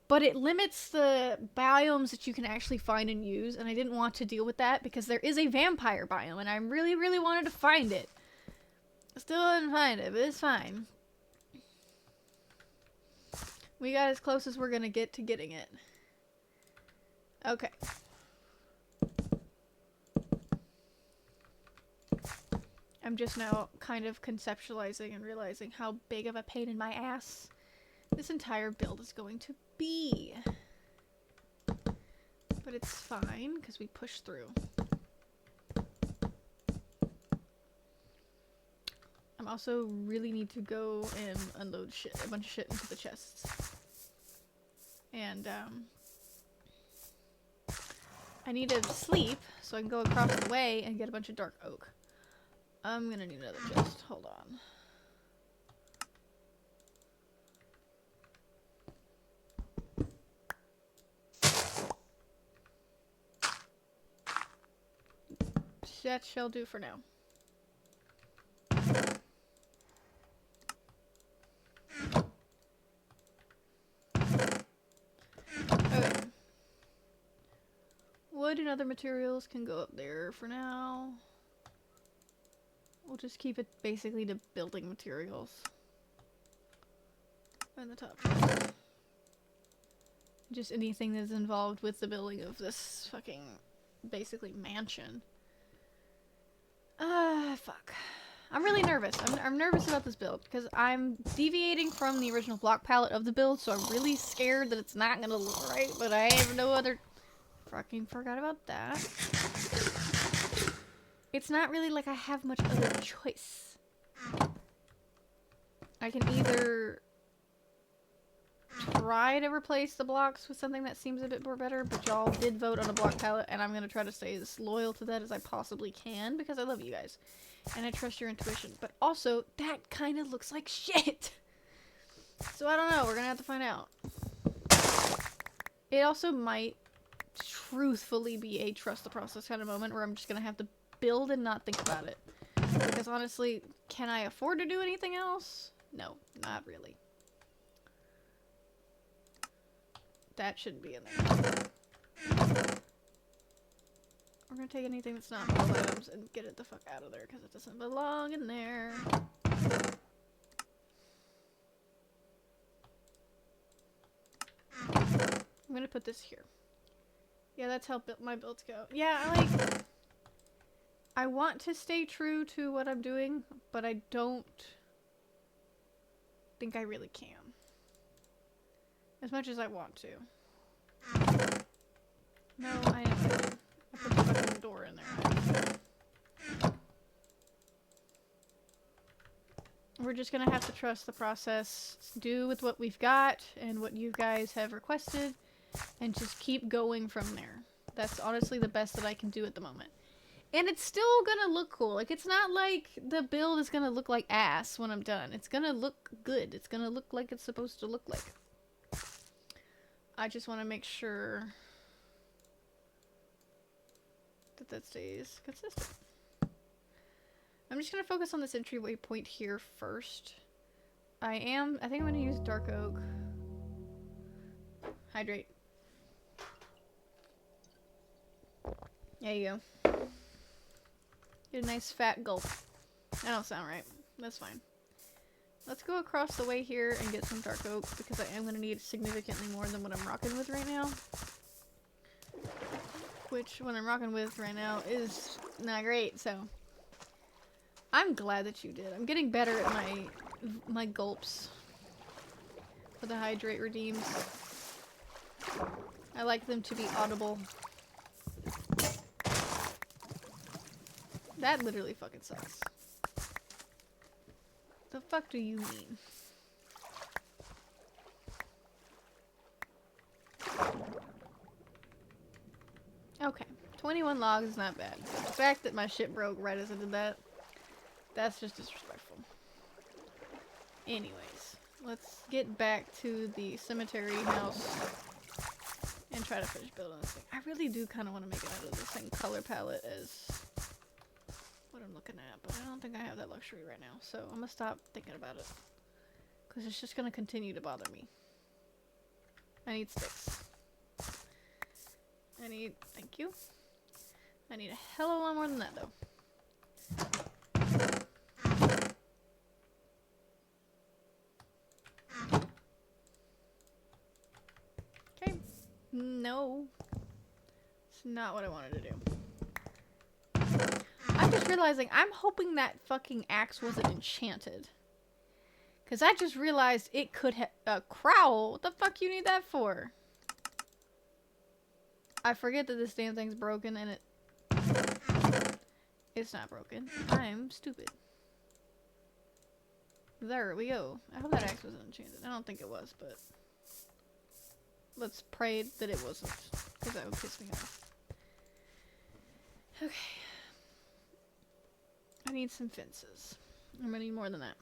but it limits the biomes that you can actually find and use, and I didn't want to deal with that because there is a vampire biome, and I really, really wanted to find it. I still didn't find it, but it's fine. We got as close as we're gonna get to getting it. Okay. I'm just now kind of conceptualizing and realizing how big of a pain in my ass this entire build is going to be. But it's fine, because we push through. I'm also really need to go and unload shit, a bunch of shit into the chests. And, I need to sleep, so I can go across the way and get a bunch of dark oak. I'm gonna need another chest. Hold on. That shall do for now. Okay. wood and other materials can go up there for now. We'll just keep it basically to building materials. On the top. Just anything that's involved with the building of this fucking, basically, mansion. Fuck. I'm really nervous. I'm nervous about this build, because I'm deviating from the original block palette of the build, so I'm really scared that it's not gonna look right, but I have no other... Fucking forgot about that. It's not really like I have much other choice. I can either try to replace the blocks with something that seems a bit more better, but y'all did vote on a block palette, and I'm gonna try to stay as loyal to that as I possibly can, because I love you guys. And I trust your intuition. But also, that kind of looks like shit! So I don't know, we're gonna have to find out. It also might truthfully be a trust the process kind of moment where I'm just gonna have to build and not think about it. Because honestly, can I afford to do anything else? No, not really. That shouldn't be in there. We're gonna take anything that's not metal items and get it the fuck out of there because it doesn't belong in there. I'm gonna put this here. Yeah, that's how my builds go. Yeah, I want to stay true to what I'm doing, but I don't think I really can. As much as I want to. No, I put the fucking door in there. We're just gonna have to trust the process, do with what we've got and what you guys have requested, and just keep going from there. That's honestly the best that I can do at the moment. And it's still gonna look cool. Like, it's not like the build is gonna look like ass when I'm done. It's gonna look good. It's gonna look like it's supposed to look like. I just want to make sure that that stays consistent. I'm just gonna focus on this entryway point here first. I think I'm gonna use dark oak. Hydrate. There you go. Get a nice fat gulp. That don't sound right. That's fine. Let's go across the way here and get some dark oak, because I am going to need significantly more than what I'm rocking with right now. Which, what I'm rocking with right now is not great, so... I'm glad that you did. I'm getting better at my gulps. For the hydrate redeems. I like them to be audible. That literally fucking sucks. The fuck do you mean? Okay. 21 logs is not bad. The fact that my shit broke right as I did that, that's just disrespectful. Anyways, let's get back to the cemetery house and try to finish building this thing. I really do kind of want to make it out of the same color palette as what I'm looking at, but I don't think I have that luxury right now, so I'm gonna stop thinking about it, because it's just gonna continue to bother me. I need sticks. Thank you. I need a hell of a lot more than that, though. Okay. No. It's not what I wanted to do. I'm just realizing, I'm hoping that fucking axe wasn't enchanted. Because I just realized it could have a crowl. What the fuck you need that for? I forget that this damn thing's broken and it's not broken. I'm stupid. There we go. I hope that axe wasn't enchanted. I don't think it was, but let's pray that it wasn't, because that would piss me off. Okay. I need some fences. I'm gonna need more than that.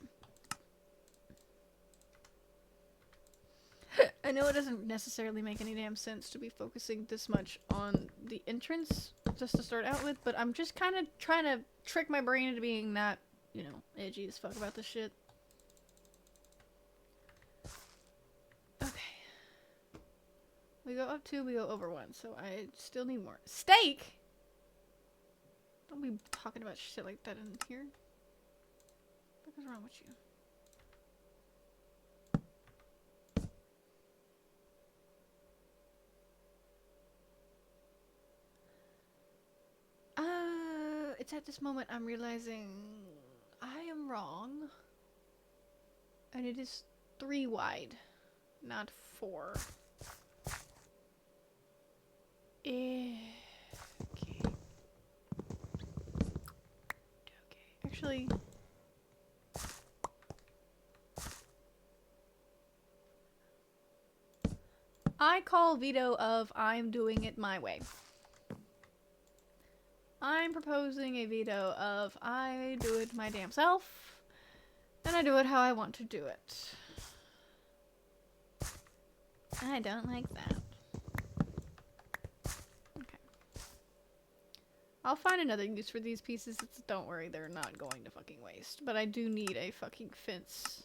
I know it doesn't necessarily make any damn sense to be focusing this much on the entrance just to start out with, but I'm just kind of trying to trick my brain into being not, you know, edgy as fuck about this shit. Okay. We go up 2, we go over 1, so I still need more. Steak? Don't be talking about shit like that in here. What is wrong with you? It's at this moment I'm realizing I am wrong. And it is 3 wide, not 4. Okay. Actually, I call veto of I'm doing it my way. I'm proposing a veto of I do it my damn self, and I do it how I want to do it. I don't like that. Okay. I'll find another use for these pieces. Don't worry, they're not going to fucking waste. But I do need a fucking fence.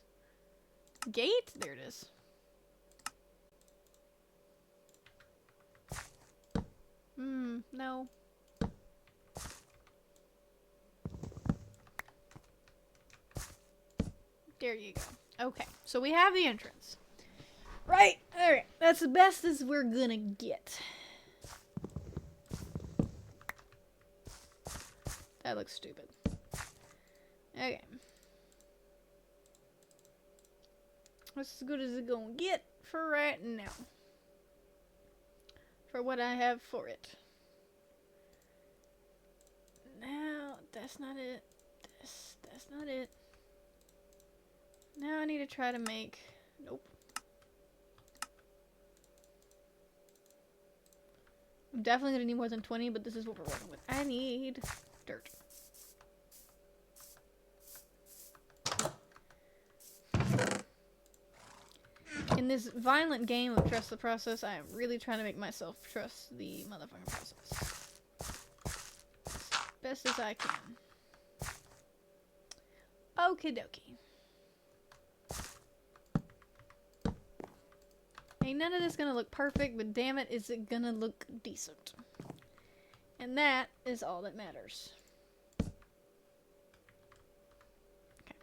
Gate? There it is. No. There you go. Okay, so we have the entrance. Right, alright. That's the best as we're gonna get. That looks stupid. Okay. That's as good as it's gonna get for right now. For what I have for it. Now, that's not it. That's not it. Now I need to try to make... Nope. I'm definitely gonna need more than 20, but this is what we're working with. I need dirt. In this violent game of trust the process, I am really trying to make myself trust the motherfucking process. Best as I can. Okie dokie. Ain't none of this gonna look perfect, but damn it, is it gonna look decent. And that is all that matters. Okay.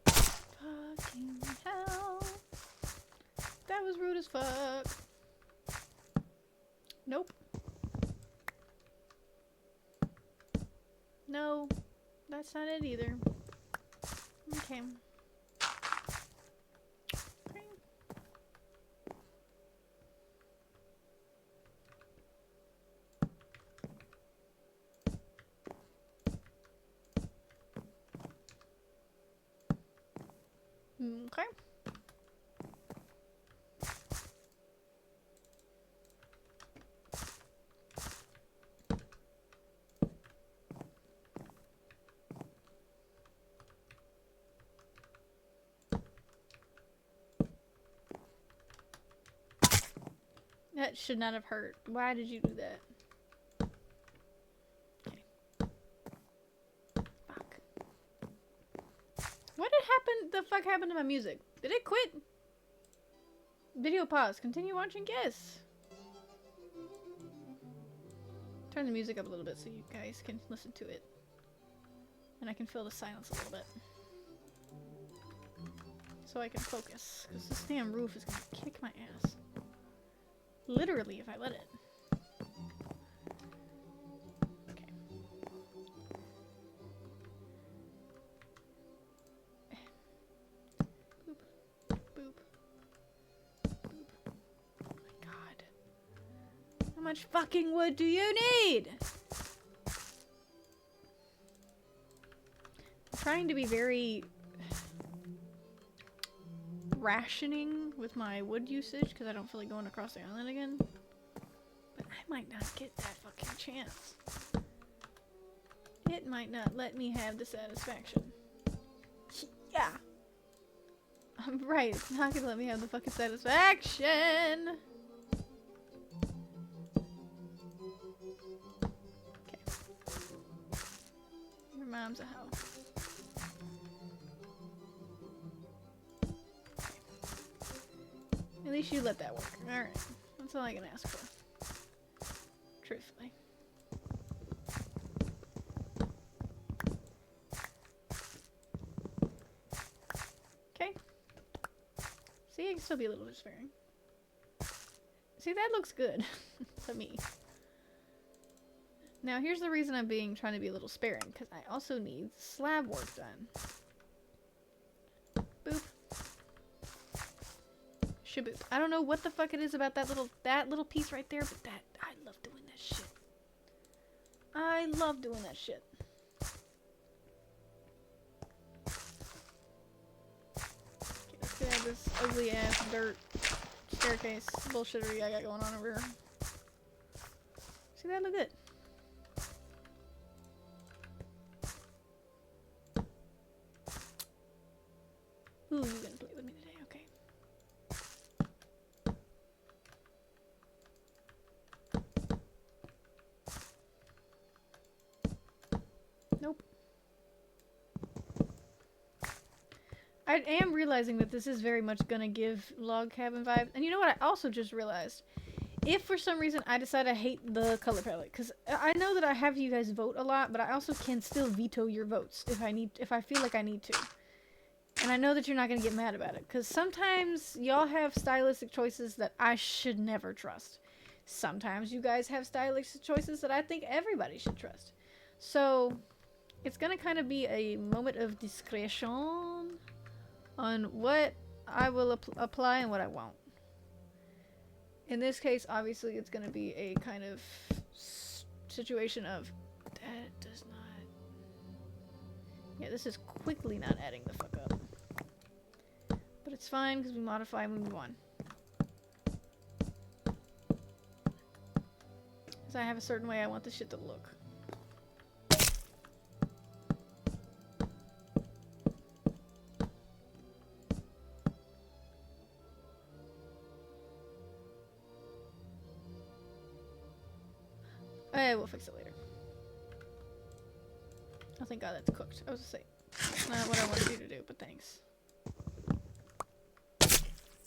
Fucking hell. That was rude as fuck. Nope. No, that's not it either. Okay. Okay. That should not have hurt. Why did you do that? Okay. Fuck. What did happen? The fuck happened to my music? Did it quit? Video pause. Continue watching? Yes. Turn the music up a little bit so you guys can listen to it. And I can fill the silence a little bit. So I can focus. Because this damn roof is gonna kick my ass. Literally, if I let it. Okay. Boop. Boop. Boop. Oh my god. How much fucking wood do you need? I'm trying to be very rationing with my wood usage because I don't feel like going across the island again. But I might not get that fucking chance. It might not let me have the satisfaction. Yeah. I'm right, it's not gonna let me have the fucking satisfaction. mom's a hoe. At least you let that work. Alright. That's all I can ask for. Truthfully. Okay. See, I can still be a little despairing. See, that looks good to me. Now, here's the reason I'm trying to be a little sparing, because I also need slab work done. Boop. Shaboop. I don't know what the fuck it is about that little piece right there, but I love doing that shit. I love doing that shit. Okay, let's get out of this ugly ass dirt staircase bullshittery I got going on over here. See, that look good. Ooh, you're gonna play with me today, okay. Nope. I am realizing that this is very much gonna give log cabin vibes. And you know what I also just realized? If for some reason I decide I hate the color palette, because I know that I have you guys vote a lot, but I also can still veto your votes if I feel like I need to. And I know that you're not going to get mad about it, because sometimes y'all have stylistic choices that I should never trust. Sometimes you guys have stylistic choices that I think everybody should trust. So, it's going to kind of be a moment of discretion on what I will apply and what I won't. In this case, obviously, it's going to be a kind of situation of, that does not... Yeah, this is quickly not adding the fuck up. But it's fine, because we modify and we move on. Because I have a certain way I want this shit to look. We'll fix it later. Oh, thank God that's cooked. I was gonna say, that's not what I wanted you to do, but thanks.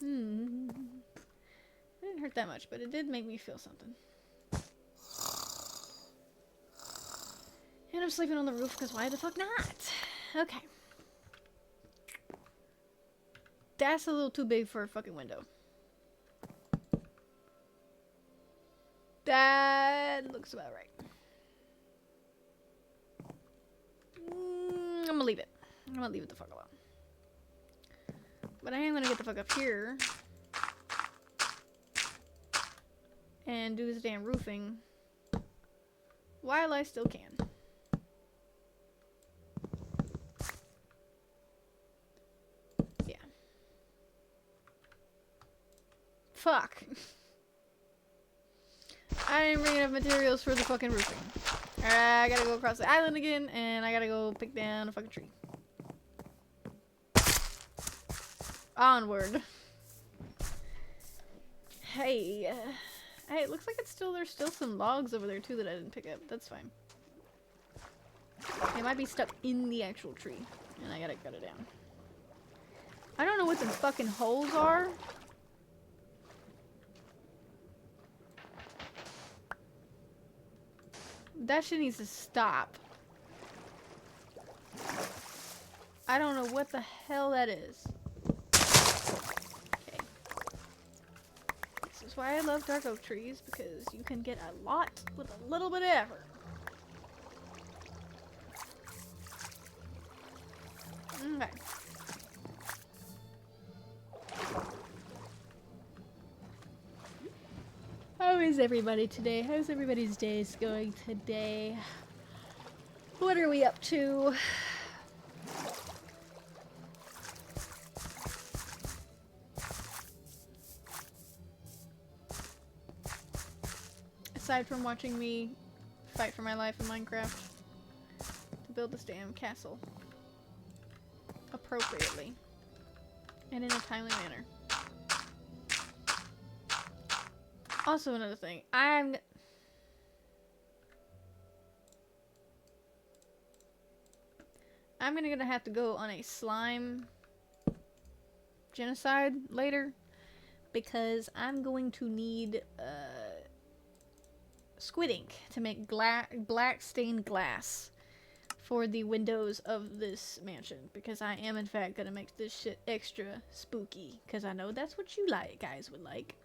It didn't hurt that much, but it did make me feel something. And I'm sleeping on the roof, because why the fuck not? Okay. That's a little too big for a fucking window. That looks about right. I'm gonna leave it. I'm gonna leave it the fuck alone. But I am gonna get the fuck up here and do this damn roofing while I still can. Yeah. Fuck. I didn't bring enough materials for the fucking roofing. I gotta go across the island again, and I gotta go pick down a fucking tree. Onward. Hey. Hey, it looks like there's still some logs over there too that I didn't pick up. That's fine. They might be stuck in the actual tree, and I gotta cut it down. I don't know what the fucking holes are. That shit needs to stop. I don't know what the hell that is. Okay. This is why I love dark oak trees, because you can get a lot with a little bit of effort. Okay. How is everybody today? How's everybody's days going today? What are we up to? Aside from watching me fight for my life in Minecraft to build this damn castle appropriately and in a timely manner. Also, another thing, I'm gonna have to go on a slime genocide later because I'm going to need squid ink to make black stained glass for the windows of this mansion, because I am in fact gonna make this shit extra spooky, because I know that's what you guys would like,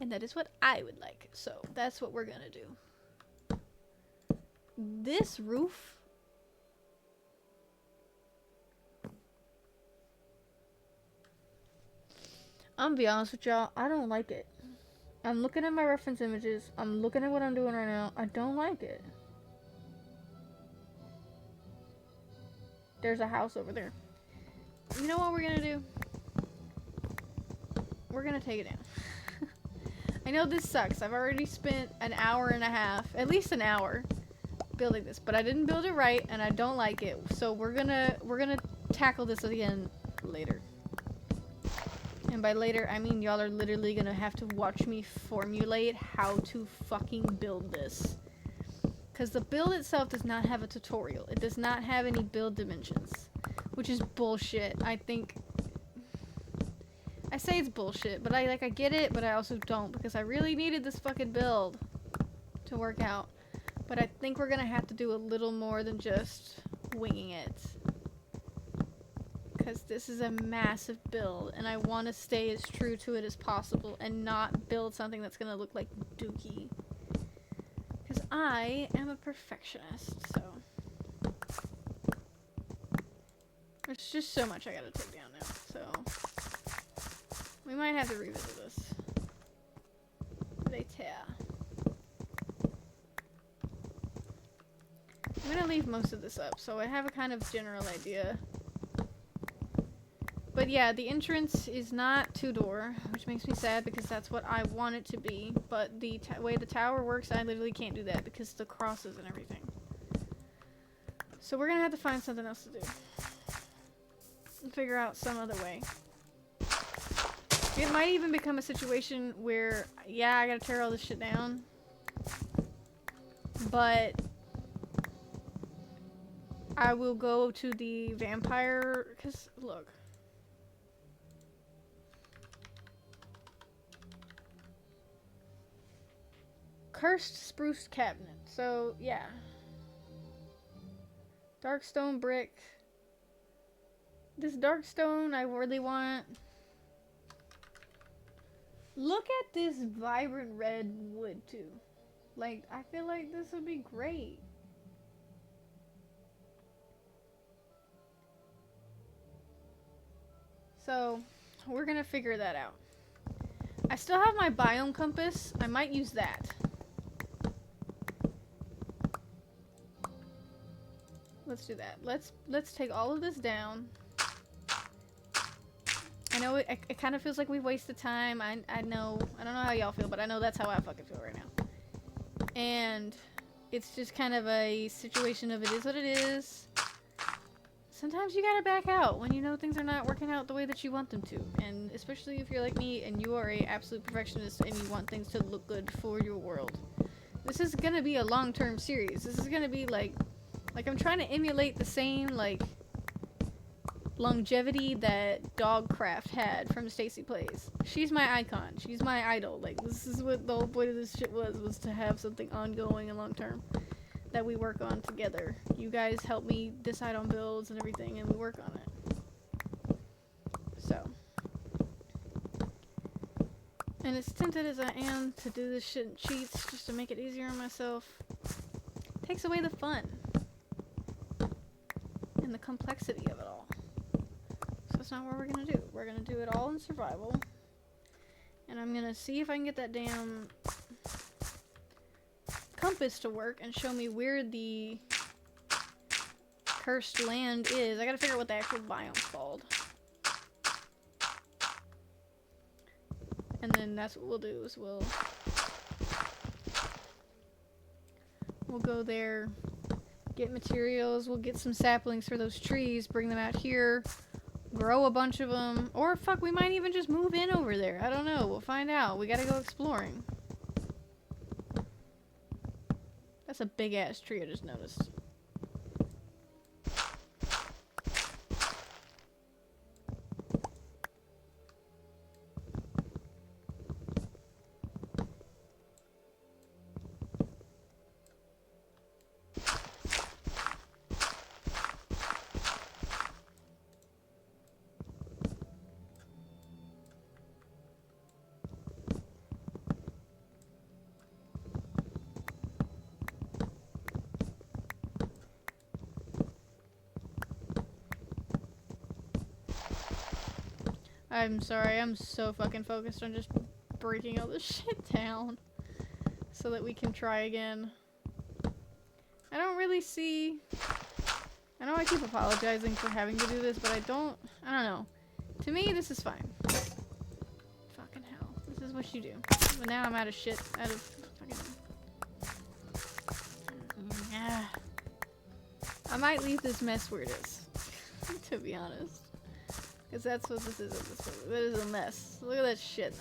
and that is what I would like. So that's what we're gonna do. This roof, I'm gonna be honest with y'all, I don't like it. I'm looking at my reference images, I'm looking at what I'm doing right now, I don't like it. There's a house over there. You know what we're gonna do? We're gonna take it down. I know this sucks. I've already spent an hour and a half, at least an hour, building this, but I didn't build it right, and I don't like it. So we're gonna tackle this again later. And by later, I mean y'all are literally gonna have to watch me formulate how to fucking build this. Because the build itself does not have a tutorial. It does not have any build dimensions. Which is bullshit. I think... I say it's bullshit, but I get it, but I also don't. Because I really needed this fucking build to work out. But I think we're gonna have to do a little more than just winging it. Because this is a massive build, and I want to stay as true to it as possible and not build something that's gonna look like dookie. Because I am a perfectionist, so... There's just so much I gotta take down now, so... We might have to revisit this. Later. I'm gonna leave most of this up, so I have a kind of general idea. But yeah, the entrance is not two-door, which makes me sad because that's what I want it to be. But the way the tower works, I literally can't do that because the crosses and everything. So we're gonna have to find something else to do. And figure out some other way. It might even become a situation where, yeah, I gotta tear all this shit down. But I will go to the vampire, because, look. Cursed spruce cabinet. So, yeah. Dark stone brick. This dark stone I really want. Look at this vibrant red wood, too. Like, I feel like this would be great. So, we're gonna figure that out. I still have my biome compass. I might use that. Let's do that. Let's take all of this down. I know it kind of feels like we wasted time. I know. I don't know how y'all feel, but I know that's how I fucking feel right now. And it's just kind of a situation of it is what it is. Sometimes you gotta back out when you know things are not working out the way that you want them to. And especially if you're like me and you are a absolute perfectionist and you want things to look good for your world. This is gonna be a long-term series. This is gonna be like I'm trying to emulate the same, like, longevity that VampCraft had from Stacy Plays. She's my icon. She's my idol. Like, this is what the whole point of this shit was to have something ongoing and long-term that we work on together. You guys help me decide on builds and everything, and we work on it. So. And as tempted as I am to do this shit in cheats just to make it easier on myself, it takes away the fun. And the complexity of it all. So that's not what we're gonna do. We're gonna do it all in survival. And I'm gonna see if I can get that damn compass to work and show me where the cursed land is. I gotta figure out what the actual biome's called. And then that's what we'll do is we'll go there, get materials, we'll get some saplings for those trees, bring them out here, grow a bunch of them, or fuck, we might even just move in over there. I don't know. We'll find out. We gotta go exploring. That's a big ass tree I just noticed. I'm sorry, I'm so fucking focused on just breaking all this shit down so that we can try again. I don't really see... I know I keep apologizing for having to do this, but I don't know. To me, this is fine. Fucking hell. This is what you do. But now I'm out of shit. Out of fucking... I might leave this mess where it is. To be honest. Because that's what this is at this point. That is a mess. Look at that shit.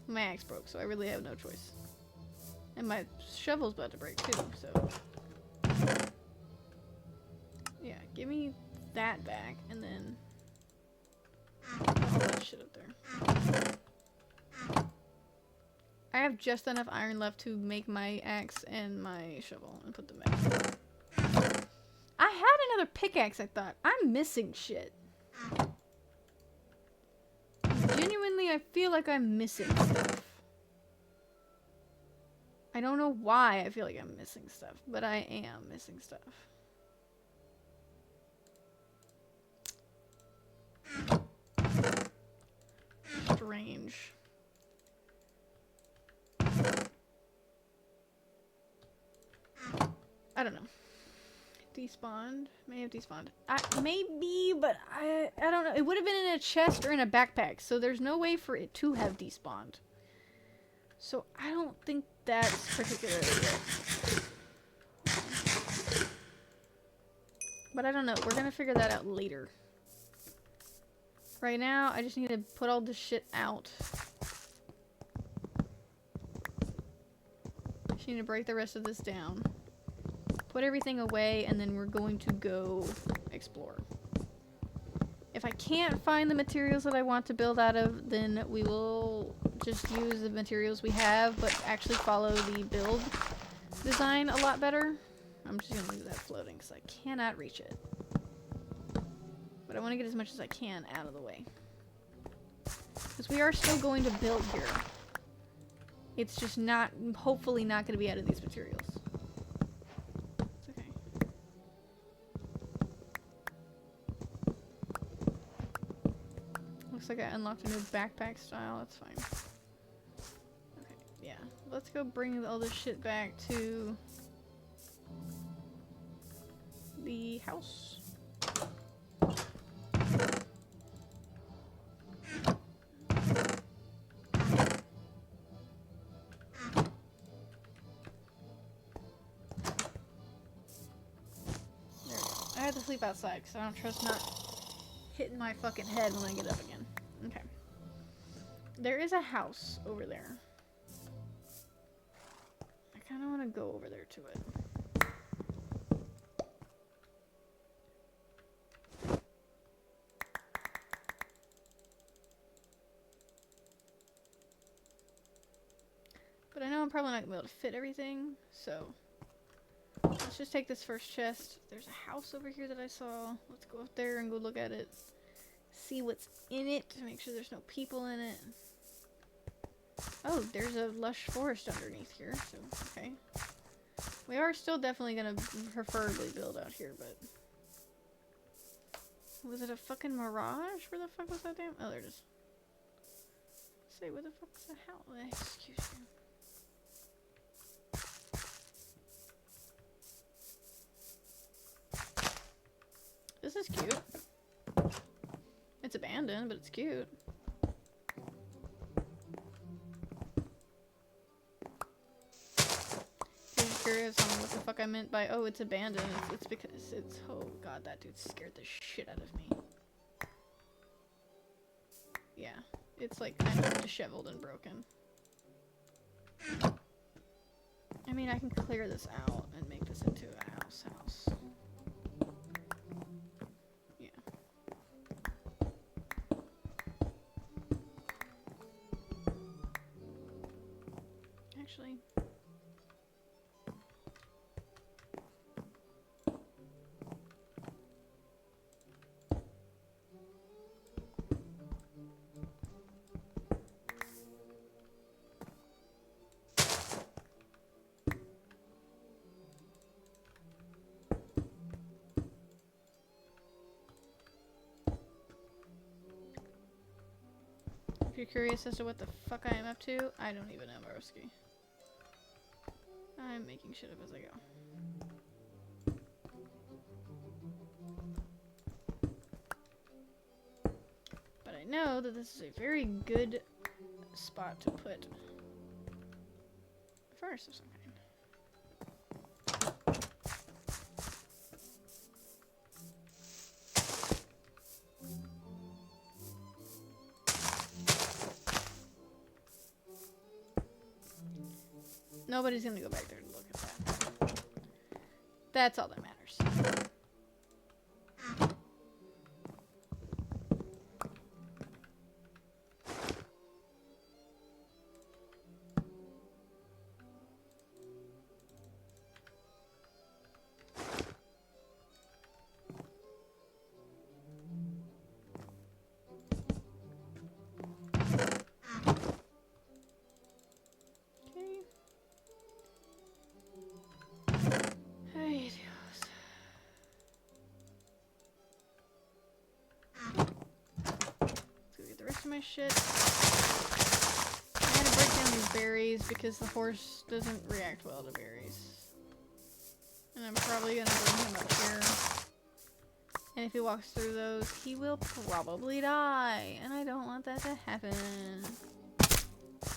My axe broke, so I really have no choice. And my shovel's about to break too, so... Yeah, give me that back, and then... all that shit up there. I have just enough iron left to make my axe and my shovel, and put them back. I had another pickaxe, I thought. I'm missing shit. Genuinely, I feel like I'm missing stuff. I don't know why I feel like I'm missing stuff, but I am missing stuff. Strange. I don't know. Despawned? May have despawned. Maybe, but I don't know. It would have been in a chest or in a backpack, so there's no way for it to have despawned. So I don't think that's particularly good. But I don't know. We're gonna figure that out later. Right now, I just need to put all this shit out. Just need to break the rest of this down. Put everything away, and then we're going to go explore. If I can't find the materials that I want to build out of, then we will just use the materials we have, but actually follow the build design a lot better. I'm just gonna leave that floating because I cannot reach it. But I want to get as much as I can out of the way. Because we are still going to build here. It's just not, hopefully not going to be out of these materials. It's okay. Looks like I unlocked a new backpack style. That's fine. Okay, yeah. Let's go bring all this shit back to the house. I had to sleep outside because I don't trust not hitting my fucking head when I get up again. Okay. There is a house over there. I kind of want to go over there to it. But I know I'm probably not going to be able to fit everything, so... let's just take this first chest. There's a house over here that I saw. Let's go up there and go look at it. See what's in it to make sure there's no people in it. Oh, there's a lush forest underneath here, so okay. We are still definitely gonna preferably build out here, but... was it a fucking mirage? Where the fuck was that damn... oh, there it is. Say, where the fuck's the house? Excuse me. This is cute. It's abandoned, but it's cute. Just curious on what the fuck I meant by, oh, it's abandoned. It's because it's, oh god, that dude scared the shit out of me. Yeah, it's like kind of disheveled and broken. I mean, I can clear this out and make this into a house. Actually, If you're curious as to what the fuck I am up to, I don't even know, Broski. I'm making shit up as I go. But I know that this is a very good spot to put a furnace of some kind. Nobody's gonna go back there to look at that. That's all that matters. My shit. I'm gonna break down these berries because the horse doesn't react well to berries. And I'm probably gonna bring him up here. And if he walks through those, he will probably die. And I don't want that to happen.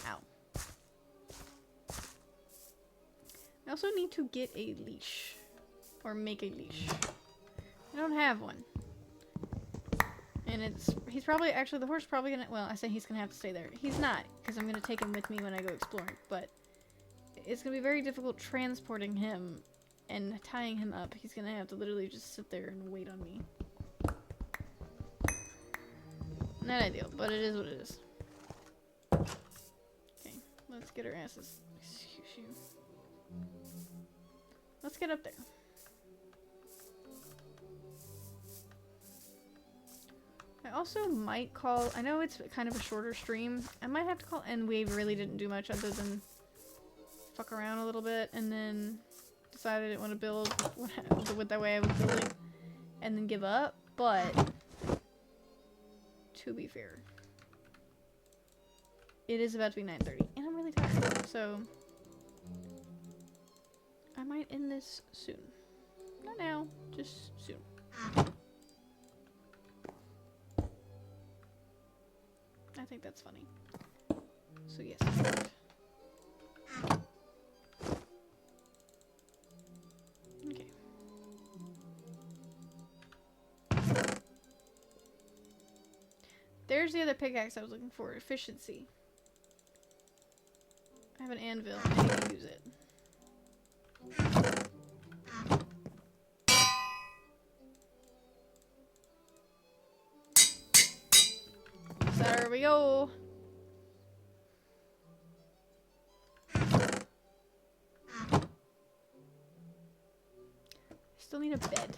Ow. I also need to get a leash. Or make a leash. I don't have one. And he's probably, actually the horse is probably gonna, well, I say he's gonna have to stay there. He's not, because I'm gonna take him with me when I go exploring, but it's gonna be very difficult transporting him and tying him up. He's gonna have to literally just sit there and wait on me. Not ideal, but it is what it is. Okay, let's get our asses. Excuse you. Let's get up there. I also might call, I know it's kind of a shorter stream, I might have to call, and we really didn't do much other than fuck around a little bit, and then decide I didn't want to build with that way I was building, and then give up, but to be fair, it is about to be 9:30, and I'm really tired, so I might end this soon. Not now, just soon. I think that's funny. So yes. Okay. There's the other pickaxe I was looking for. Efficiency. I have an anvil. I need to use it. There we go. Still need a bed.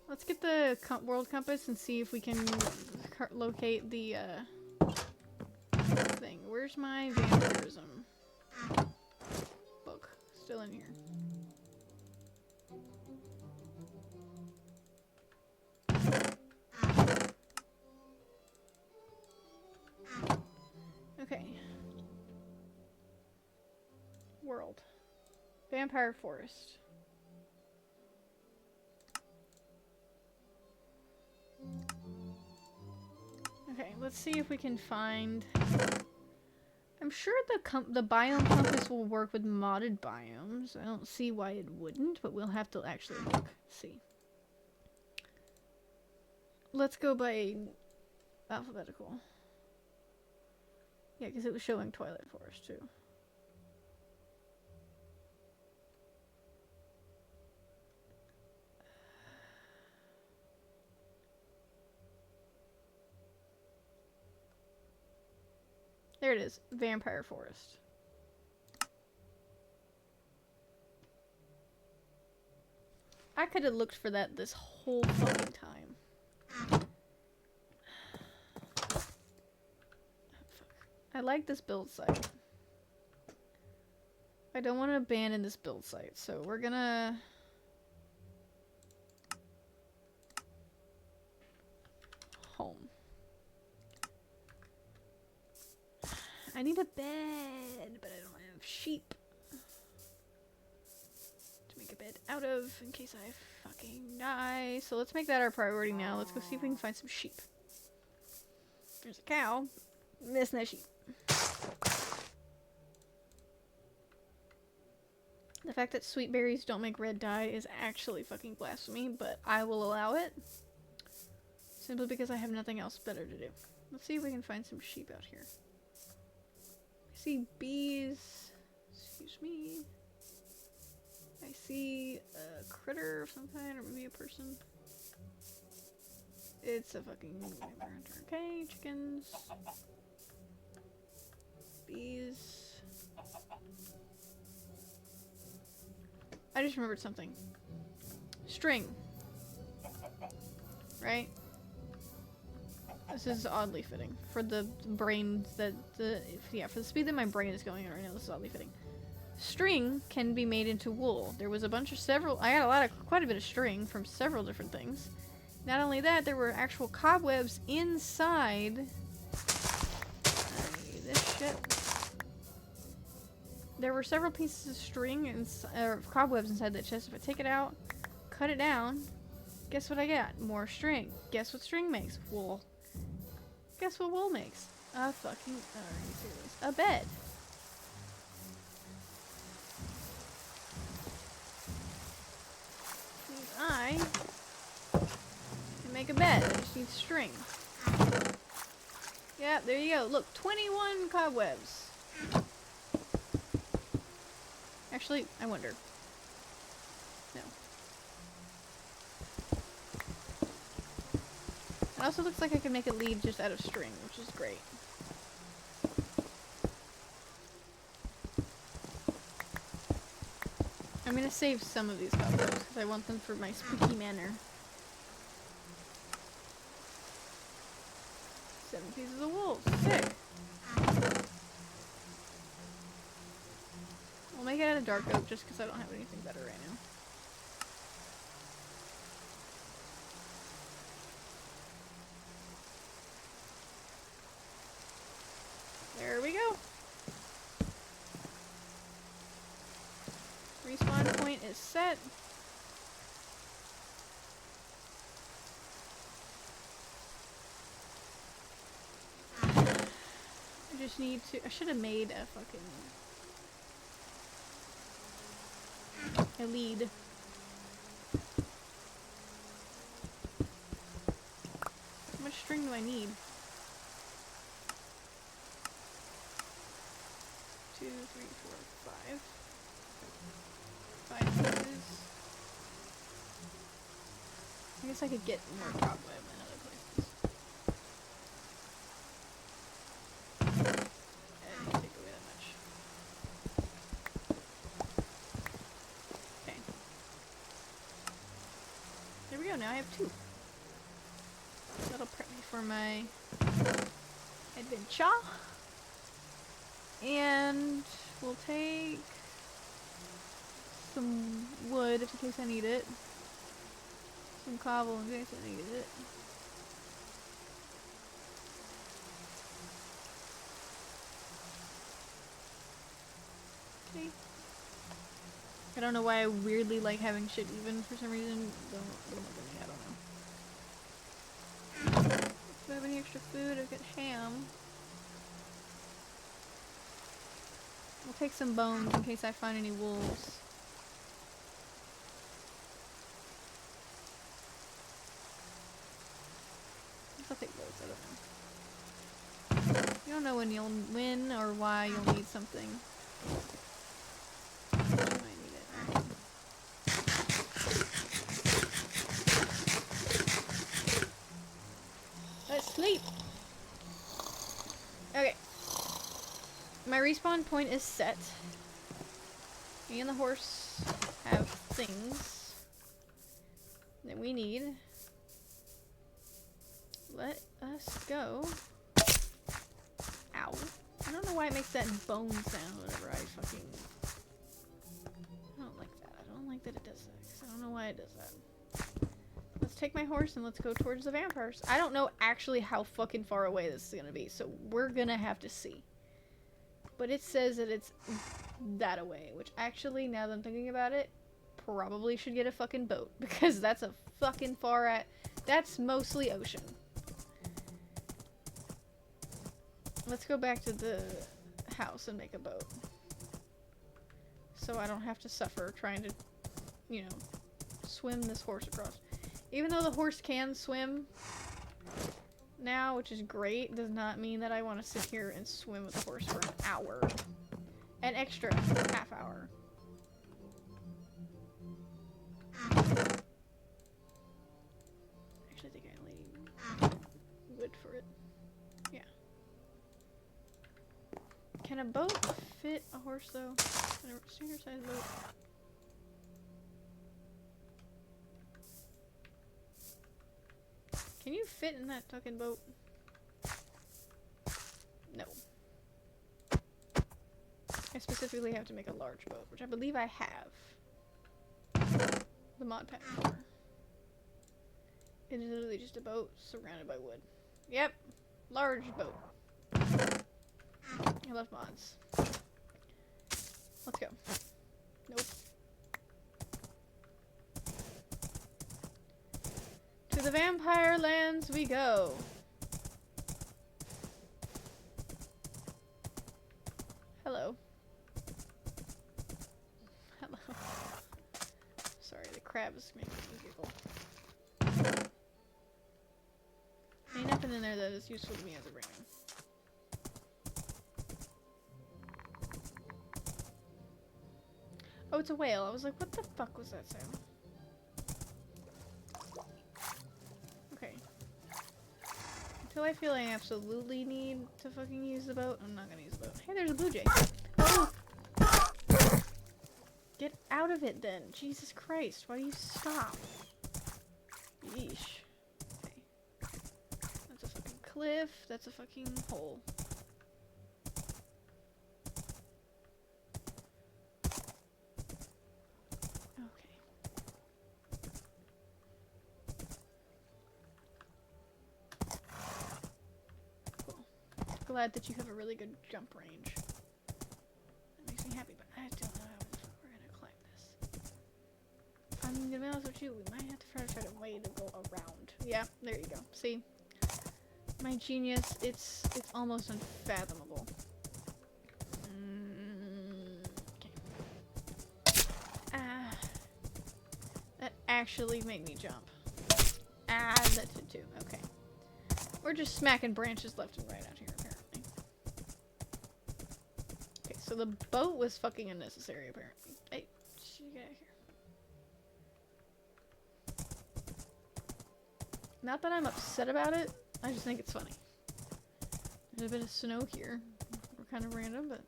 Let's get the world compass and see if we can locate the thing. Where's my vampirism book? Still in here. Okay. World. Vampire Forest. Okay, let's see if we can find... I'm sure the biome compass will work with modded biomes. I don't see why it wouldn't, but we'll have to actually look. See. Let's go by alphabetical. Yeah, because it was showing Twilight Forest too. There it is. Vampire Forest. I could have looked for that this whole fucking time. I like this build site. I don't want to abandon this build site, so we're gonna... Home. I need a bed, but I don't have sheep to make a bed out of in case I fucking die. So let's make that our priority now. Let's go see if we can find some sheep. There's a cow. Missing that sheep. The fact that sweet berries don't make red dye is actually fucking blasphemy, but I will allow it. Simply because I have nothing else better to do. Let's see if we can find some sheep out here. I see bees. Excuse me. I see a critter of some kind, or maybe a person. It's a fucking hunter. Okay, chickens. Bees. I just remembered something. String. Right? This is oddly fitting. For the brain that for the speed that my brain is going at right now, this is oddly fitting. String can be made into wool. There was a bunch of I got quite a bit of string from several different things. Not only that, there were actual cobwebs inside. I need this shit. There were several pieces of string and cobwebs inside that chest. If I take it out, cut it down, guess what I got? More string. Guess what string makes? Wool. Guess what wool makes? A fucking... are you serious? A bed. I can make a bed. I just need string. Yeah, there you go. Look, 21 cobwebs. Actually, I wonder. No. It also looks like I can make it lead just out of string, which is great. I'm gonna save some of these cobwebs because I want them for my spooky manor. 7 pieces of wool. Sick. I'll make it out of dark oak just because I don't have anything better right now. There we go. Respawn point is set. I just need to... I should have made a fucking... a lead. How much string do I need? 2, 3, 4, 5. 5 pieces. I guess I could get more cobweb in other places. I didn't take away that much. Okay. There we go, now I have 2. That'll prep me for my adventure. And we'll take some wood in case I need it. Some cobble in case I need it. Okay. I don't know why I weirdly like having shit even for some reason. Don't look at me, I don't know. If I have any extra food, I've got ham. I'll take some bones in case I find any wolves. I'll take those, I don't know. You don't know when you'll win or why you'll need something. You might need it. Alright. Let's sleep! Okay. My respawn point is set. Me and the horse have things that we need. Let us go. Ow. I don't know why it makes that bone sound whenever I fucking... I don't like that. I don't like that it does that. 'Cause I don't know why it does that. Let's take my horse and let's go towards the vampires. I don't know actually how fucking far away this is gonna be, so we're gonna have to see. But it says that it's that away, which actually, now that I'm thinking about it, probably should get a fucking boat. Because that's a fucking far at... That's mostly ocean. Let's go back to the house and make a boat. So I don't have to suffer trying to, you know, swim this horse across. Even though the horse can swim now, which is great, does not mean that I want to sit here and swim with the horse for an hour. An extra half hour. Actually, I think I only need wood for it. Yeah. Can a boat fit a horse, though? A standard size boat? Can you fit in that fucking boat? No. I specifically have to make a large boat, which I believe I have the mod pack for. It is literally just a boat surrounded by wood. Yep. Large boat. I love mods. Let's go. Nope. To the vampire lands we go. Hello. Hello. Sorry, the crab is making me giggle. Ain't nothing in there that is useful to me as a bringer. Oh, it's a whale. I was like, what the fuck was that sound? Okay. Until I feel I absolutely need to fucking use the boat, I'm not gonna use the boat. Hey, there's a blue jay. Oh! Get out of it then. Jesus Christ. Why do you stop? Yeesh. Okay. That's a fucking cliff. That's a fucking hole. Glad that you have a really good jump range. That makes me happy, but I don't know how we're gonna climb this. I'm gonna be honest with you, we might have to find a way to go around. Yeah, there you go. See? My genius, it's almost unfathomable. Okay. Ah. That actually made me jump. Ah, that did too. Okay. We're just smacking branches left and right out here. So the boat was fucking unnecessary, apparently. Hey, get out of here. Not that I'm upset about it, I just think it's funny. There's a bit of snow here. We're kind of random, but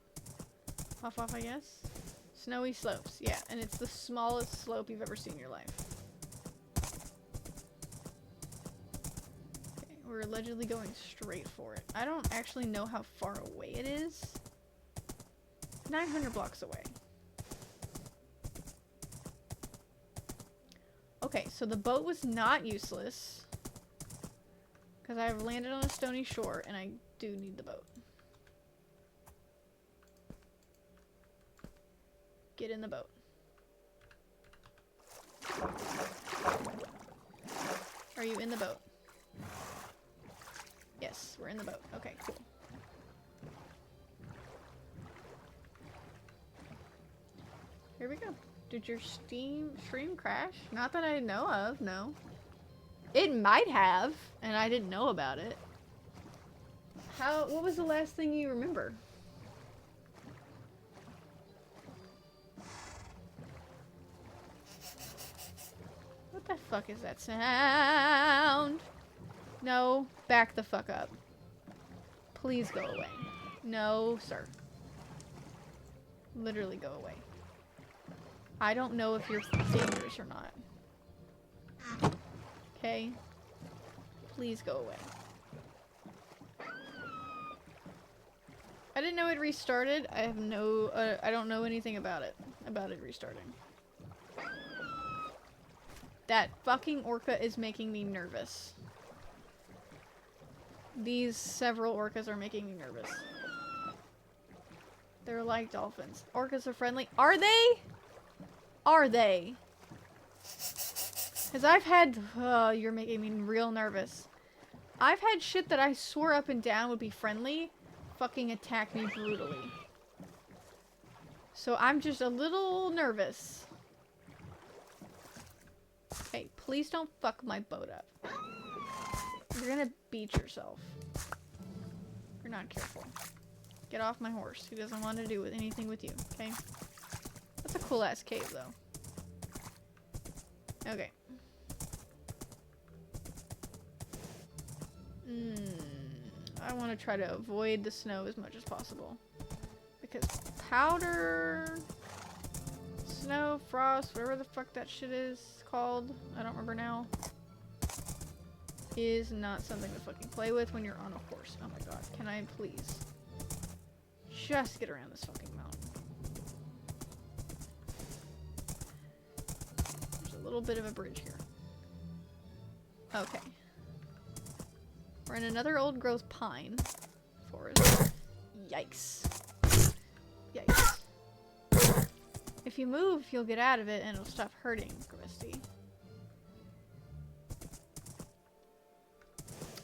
off, I guess. Snowy slopes, yeah, and it's the smallest slope you've ever seen in your life. Okay, we're allegedly going straight for it. I don't actually know how far away it is. 900 blocks away. Okay, so the boat was not useless. Because I've landed on a stony shore and I do need the boat. Get in the boat. Are you in the boat? Yes, we're in the boat. Okay, cool. Here we go. Did your stream crash? Not that I know of, no. It might have, and I didn't know about it. What was the last thing you remember? What the fuck is that sound? No, back the fuck up. Please go away. No, sir. Literally go away. I don't know if you're dangerous or not. Okay? Please go away. I didn't know it restarted. I have no, I don't know anything about it restarting. That fucking orca is making me nervous. These several orcas are making me nervous. They're like dolphins. Orcas are friendly. Are they? Are they? Because I've had... you're making me real nervous. I've had shit that I swore up and down would be friendly fucking attack me brutally. So I'm just a little nervous. Hey, please don't fuck my boat up. You're gonna beat yourself. You're not careful. Get off my horse. He doesn't want to do anything with you, okay? That's a cool ass cave though. Okay. I want to try to avoid the snow as much as possible. Because powder, snow, frost, whatever the fuck that shit is called, I don't remember now, is not something to fucking play with when you're on a horse. Oh my god, can I please just get around this fucking mountain? There's a little bit of a bridge here. Okay. We're in another old growth pine forest. Yikes. Yikes. If you move, you'll get out of it and it'll stop hurting, Christy.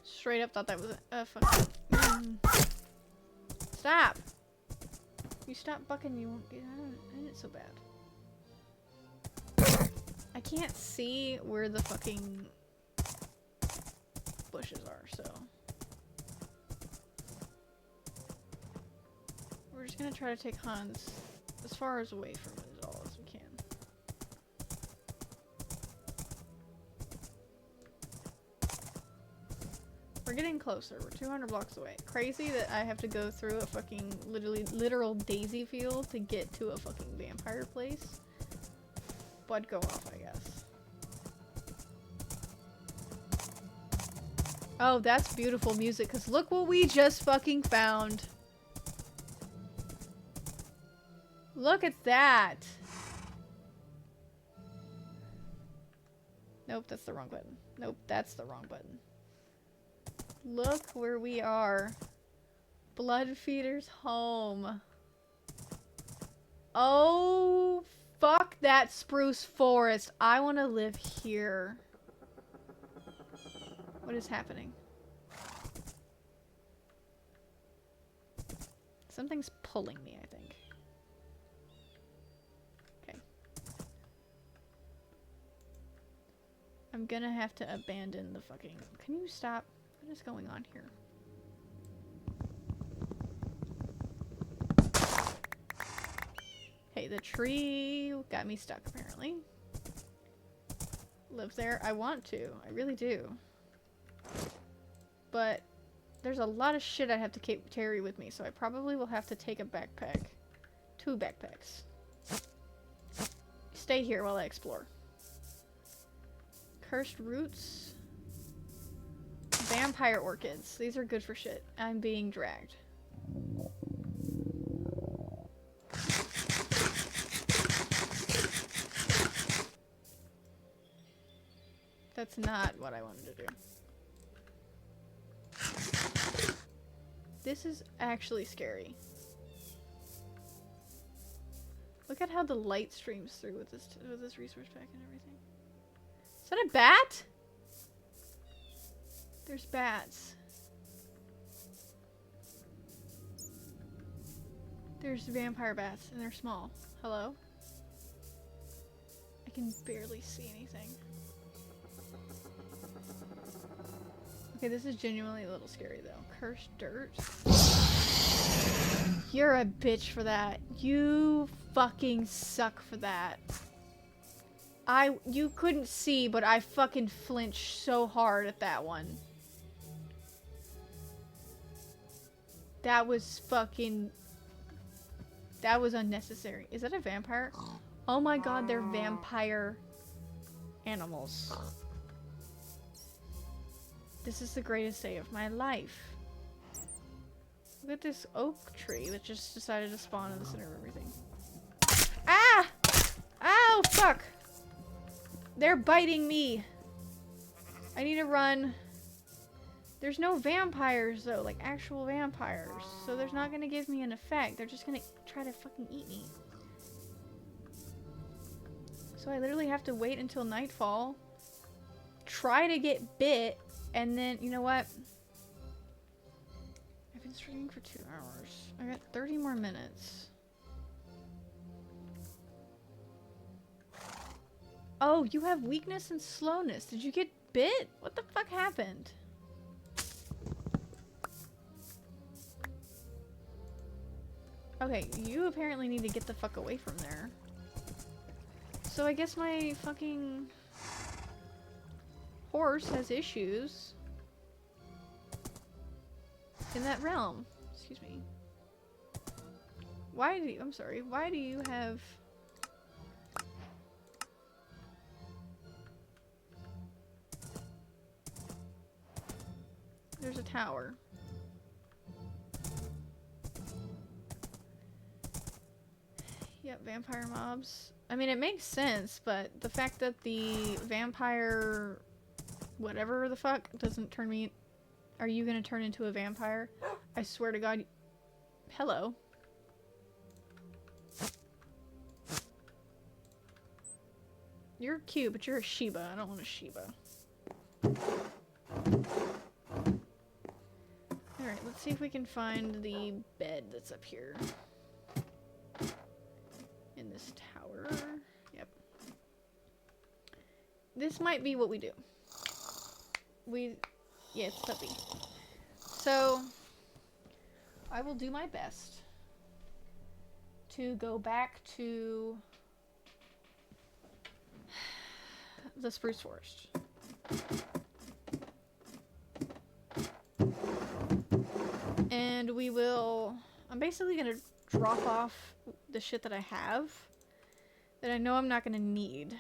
Straight up thought that was a fucking... Stop! You stop bucking, you won't get out of it. Ain't it so bad? I can't see where the fucking bushes are, so... We're just gonna try to take Hans as far as away from it as all as we can. We're getting closer. We're 200 blocks away. Crazy that I have to go through a fucking literal daisy field to get to a fucking vampire place. But go off, I guess. Oh, that's beautiful music, because look what we just fucking found. Look at that. Nope, that's the wrong button. Nope, that's the wrong button. Look where we are. Bloodfeeder's home. Oh, fuck that spruce forest. I want to live here. What is happening? Something's pulling me, I think. Okay. I'm gonna have to abandon the fucking... Can you stop? What is going on here? Hey, the tree got me stuck, apparently. Live there. I want to. I really do. But there's a lot of shit I have to carry with me, so I probably will have to take a backpack. 2 backpacks. Stay here while I explore. Cursed roots. Vampire orchids. These are good for shit. I'm being dragged. That's not what I wanted to do. This is actually scary. Look at how the light streams through with this resource pack and everything. Is that a bat? There's bats. There's vampire bats, and they're small. Hello? I can barely see anything. Okay, this is genuinely a little scary, though. Cursed dirt. You're a bitch for that. You fucking suck for that. You couldn't see, but I fucking flinched so hard at that one. That was fucking... That was unnecessary. Is that a vampire? Oh my god, they're vampire animals. This is the greatest day of my life. Look at this oak tree that just decided to spawn in the center of everything. Ah! Ow, fuck! They're biting me! I need to run. There's no vampires, though, like actual vampires. So there's not gonna give me an effect. They're just gonna try to fucking eat me. So I literally have to wait until nightfall, try to get bit, and then, you know what? I've been streaming for 2 hours. I got 30 more minutes. Oh, you have weakness and slowness. Did you get bit? What the fuck happened? Okay, you apparently need to get the fuck away from there. So I guess my fucking horse has issues in that realm. Excuse me. Why do you, I'm sorry, why do you have... There's a tower. Yep, vampire mobs. I mean, it makes sense, but the fact that the vampire... whatever the fuck doesn't turn me... Are you gonna turn into a vampire? I swear to God... Hello. You're cute, but you're a Shiba. I don't want a Shiba. Alright, let's see if we can find the bed that's up here. In this tower. Yep. This might be what we do. Yeah, it's puppy. So, I will do my best to go back to the spruce forest. And we will... I'm basically gonna drop off the shit that I have that I know I'm not gonna need.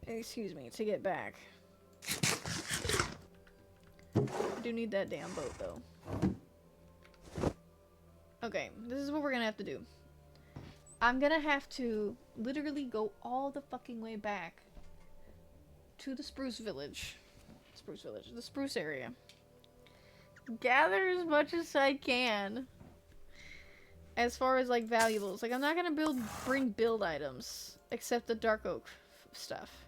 Excuse me, to get back. I do need that damn boat, though. Okay, this is what we're gonna have to do. I'm gonna have to literally go all the fucking way back to the spruce village. The spruce area. Gather as much as I can. As far as, like, valuables. Like, I'm not gonna bring build items. Except the dark oak stuff.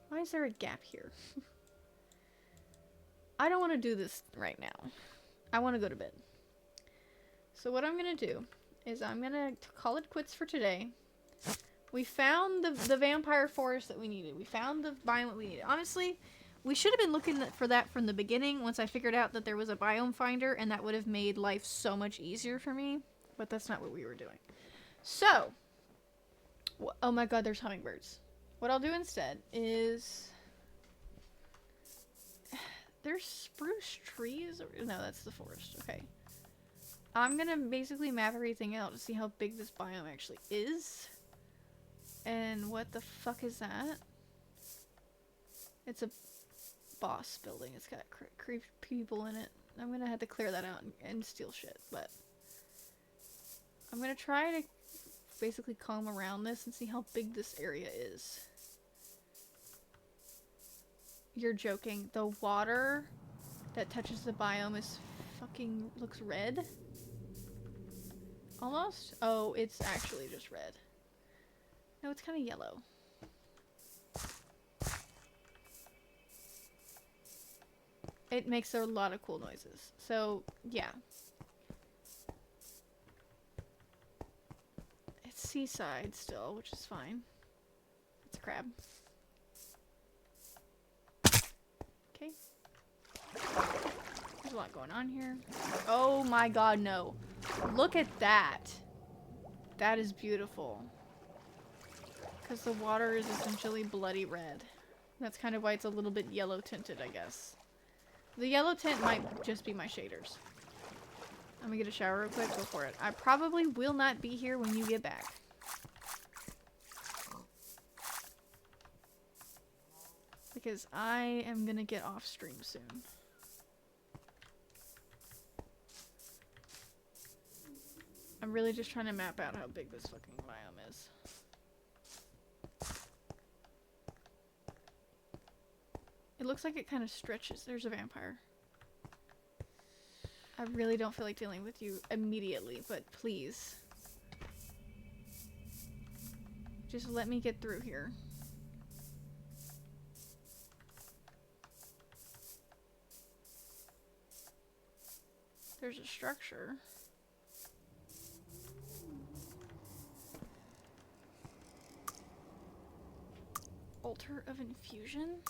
Why is there a gap here? I don't want to do this right now. I want to go to bed. So what I'm going to do is I'm going to call it quits for today. We found the vampire forest that we needed. We found the biome that we needed. Honestly, we should have been looking for that from the beginning once I figured out that there was a biome finder, and that would have made life so much easier for me. But that's not what we were doing. So, oh my god, there's hummingbirds. What I'll do instead is... There's spruce trees? No, that's the forest. Okay. I'm gonna basically map everything out to see how big this biome actually is. And what the fuck is that? It's a boss building. It's got creepy people in it. I'm gonna have to clear that out and steal shit, but... I'm gonna try to basically calm around this and see how big this area is. You're joking. The water that touches the biome is fucking... looks red? Almost? Oh, it's actually just red. No, it's kind of yellow. It makes a lot of cool noises. So, yeah. It's seaside still, which is fine. It's a crab. Okay. There's a lot going on here. Oh my god, no. Look at that. That is beautiful. Because the water is essentially bloody red. That's kind of why it's a little bit yellow tinted, I guess. The yellow tint might just be my shaders. I'm gonna get a shower real quick, go for it. I probably will not be here when you get back. because I am gonna get off stream soon. I'm really just trying to map out how big this fucking biome is. It looks like it kind of stretches. There's a vampire. I really don't feel like dealing with you immediately, but please. Just let me get through here. There's a structure. Altar of Infusion?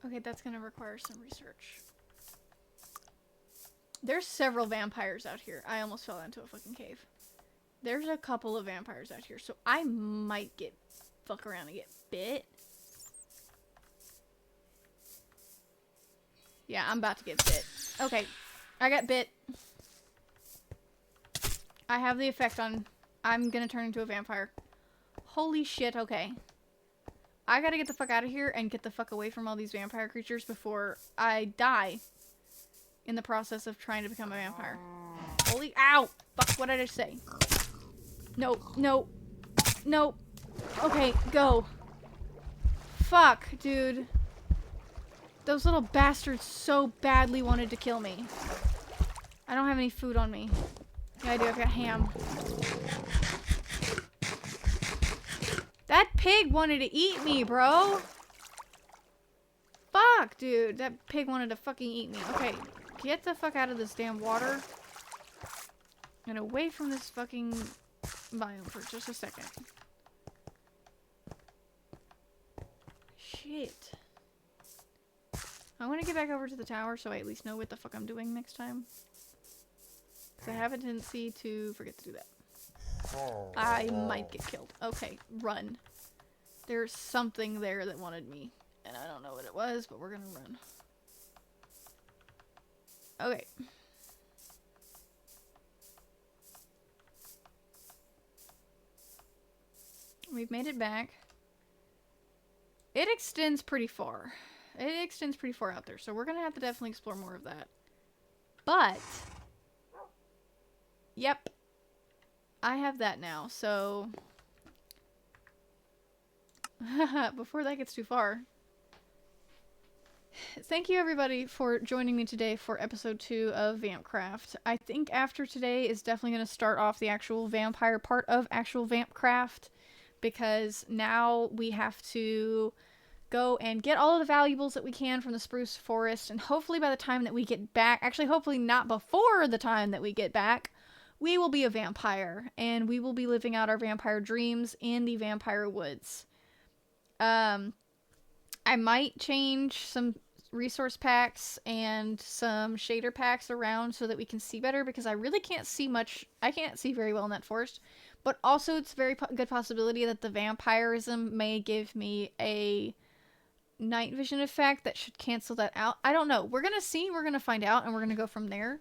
Okay, that's gonna require some research. There's several vampires out here. I almost fell into a fucking cave. There's a couple of vampires out here, so I might fuck around and get bit. Yeah, I'm about to get bit. Okay, I got bit. I have the effect on... I'm gonna turn into a vampire. Holy shit, okay. I gotta get the fuck out of here and get the fuck away from all these vampire creatures before I die in the process of trying to become a vampire. Holy... Ow! Fuck, what did I say? No, no, no. Okay, go. Fuck, dude. Those little bastards so badly wanted to kill me. I don't have any food on me. Yeah, I do. I've got ham. That pig wanted to eat me, bro. Fuck, dude. That pig wanted to fucking eat me. Okay, get the fuck out of this damn water. And away from this fucking biome for just a second. Shit. I want to get back over to the tower so I at least know what the fuck I'm doing next time. Because I have a tendency to forget to do that. I might get killed. Okay, run. There's something there that wanted me. And I don't know what it was, but we're gonna run. Okay. We've made it back. It extends pretty far. It extends pretty far out there, so we're gonna have to definitely explore more of that. But... Yep. I have that now, so... Before that gets too far. Thank you everybody for joining me today for episode 2 of VampCraft. I think after today is definitely going to start off the actual vampire part of actual VampCraft, because now we have to go and get all of the valuables that we can from the spruce forest, and hopefully by the time that we get back, actually hopefully not before the time that we get back, we will be a vampire, and we will be living out our vampire dreams in the vampire woods. I might change some resource packs and some shader packs around so that we can see better, because I really can't see much. I can't see very well in that forest, but also it's a very good possibility that the vampirism may give me a night vision effect that should cancel that out. I don't know. We're gonna see. We're gonna find out, and we're gonna go from there.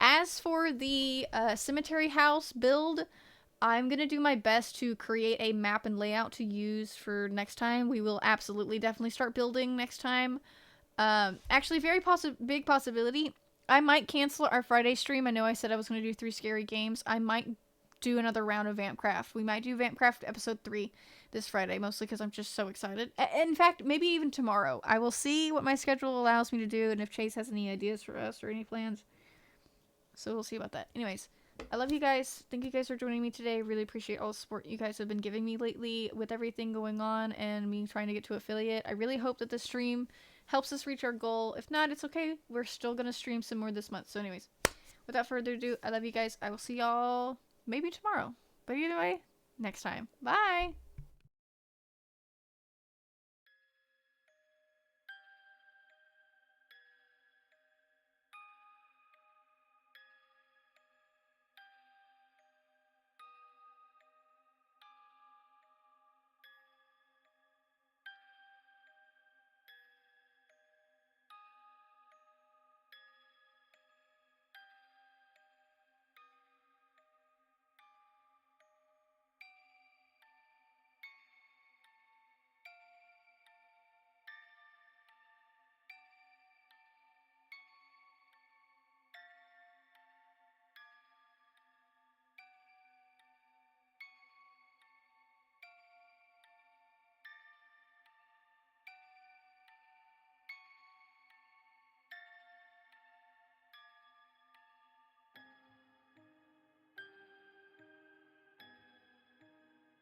As for the cemetery house build, I'm gonna do my best to create a map and layout to use for next time. We will absolutely definitely start building next time. Actually, very big possibility. I might cancel our Friday stream. I know I said I was gonna do 3 scary games. I might do another round of VampCraft. We might do VampCraft episode 3 this Friday, mostly because I'm just so excited. In fact, maybe even tomorrow. I will see what my schedule allows me to do, and if Chase has any ideas for us or any plans. So we'll see about that. Anyways, I love you guys. Thank you guys for joining me today. Really appreciate all the support you guys have been giving me lately with everything going on and me trying to get to affiliate. I really hope that this stream helps us reach our goal. If not, it's okay. We're still going to stream some more this month. So anyways, without further ado, I love you guys. I will see y'all maybe tomorrow. But either way, next time. Bye!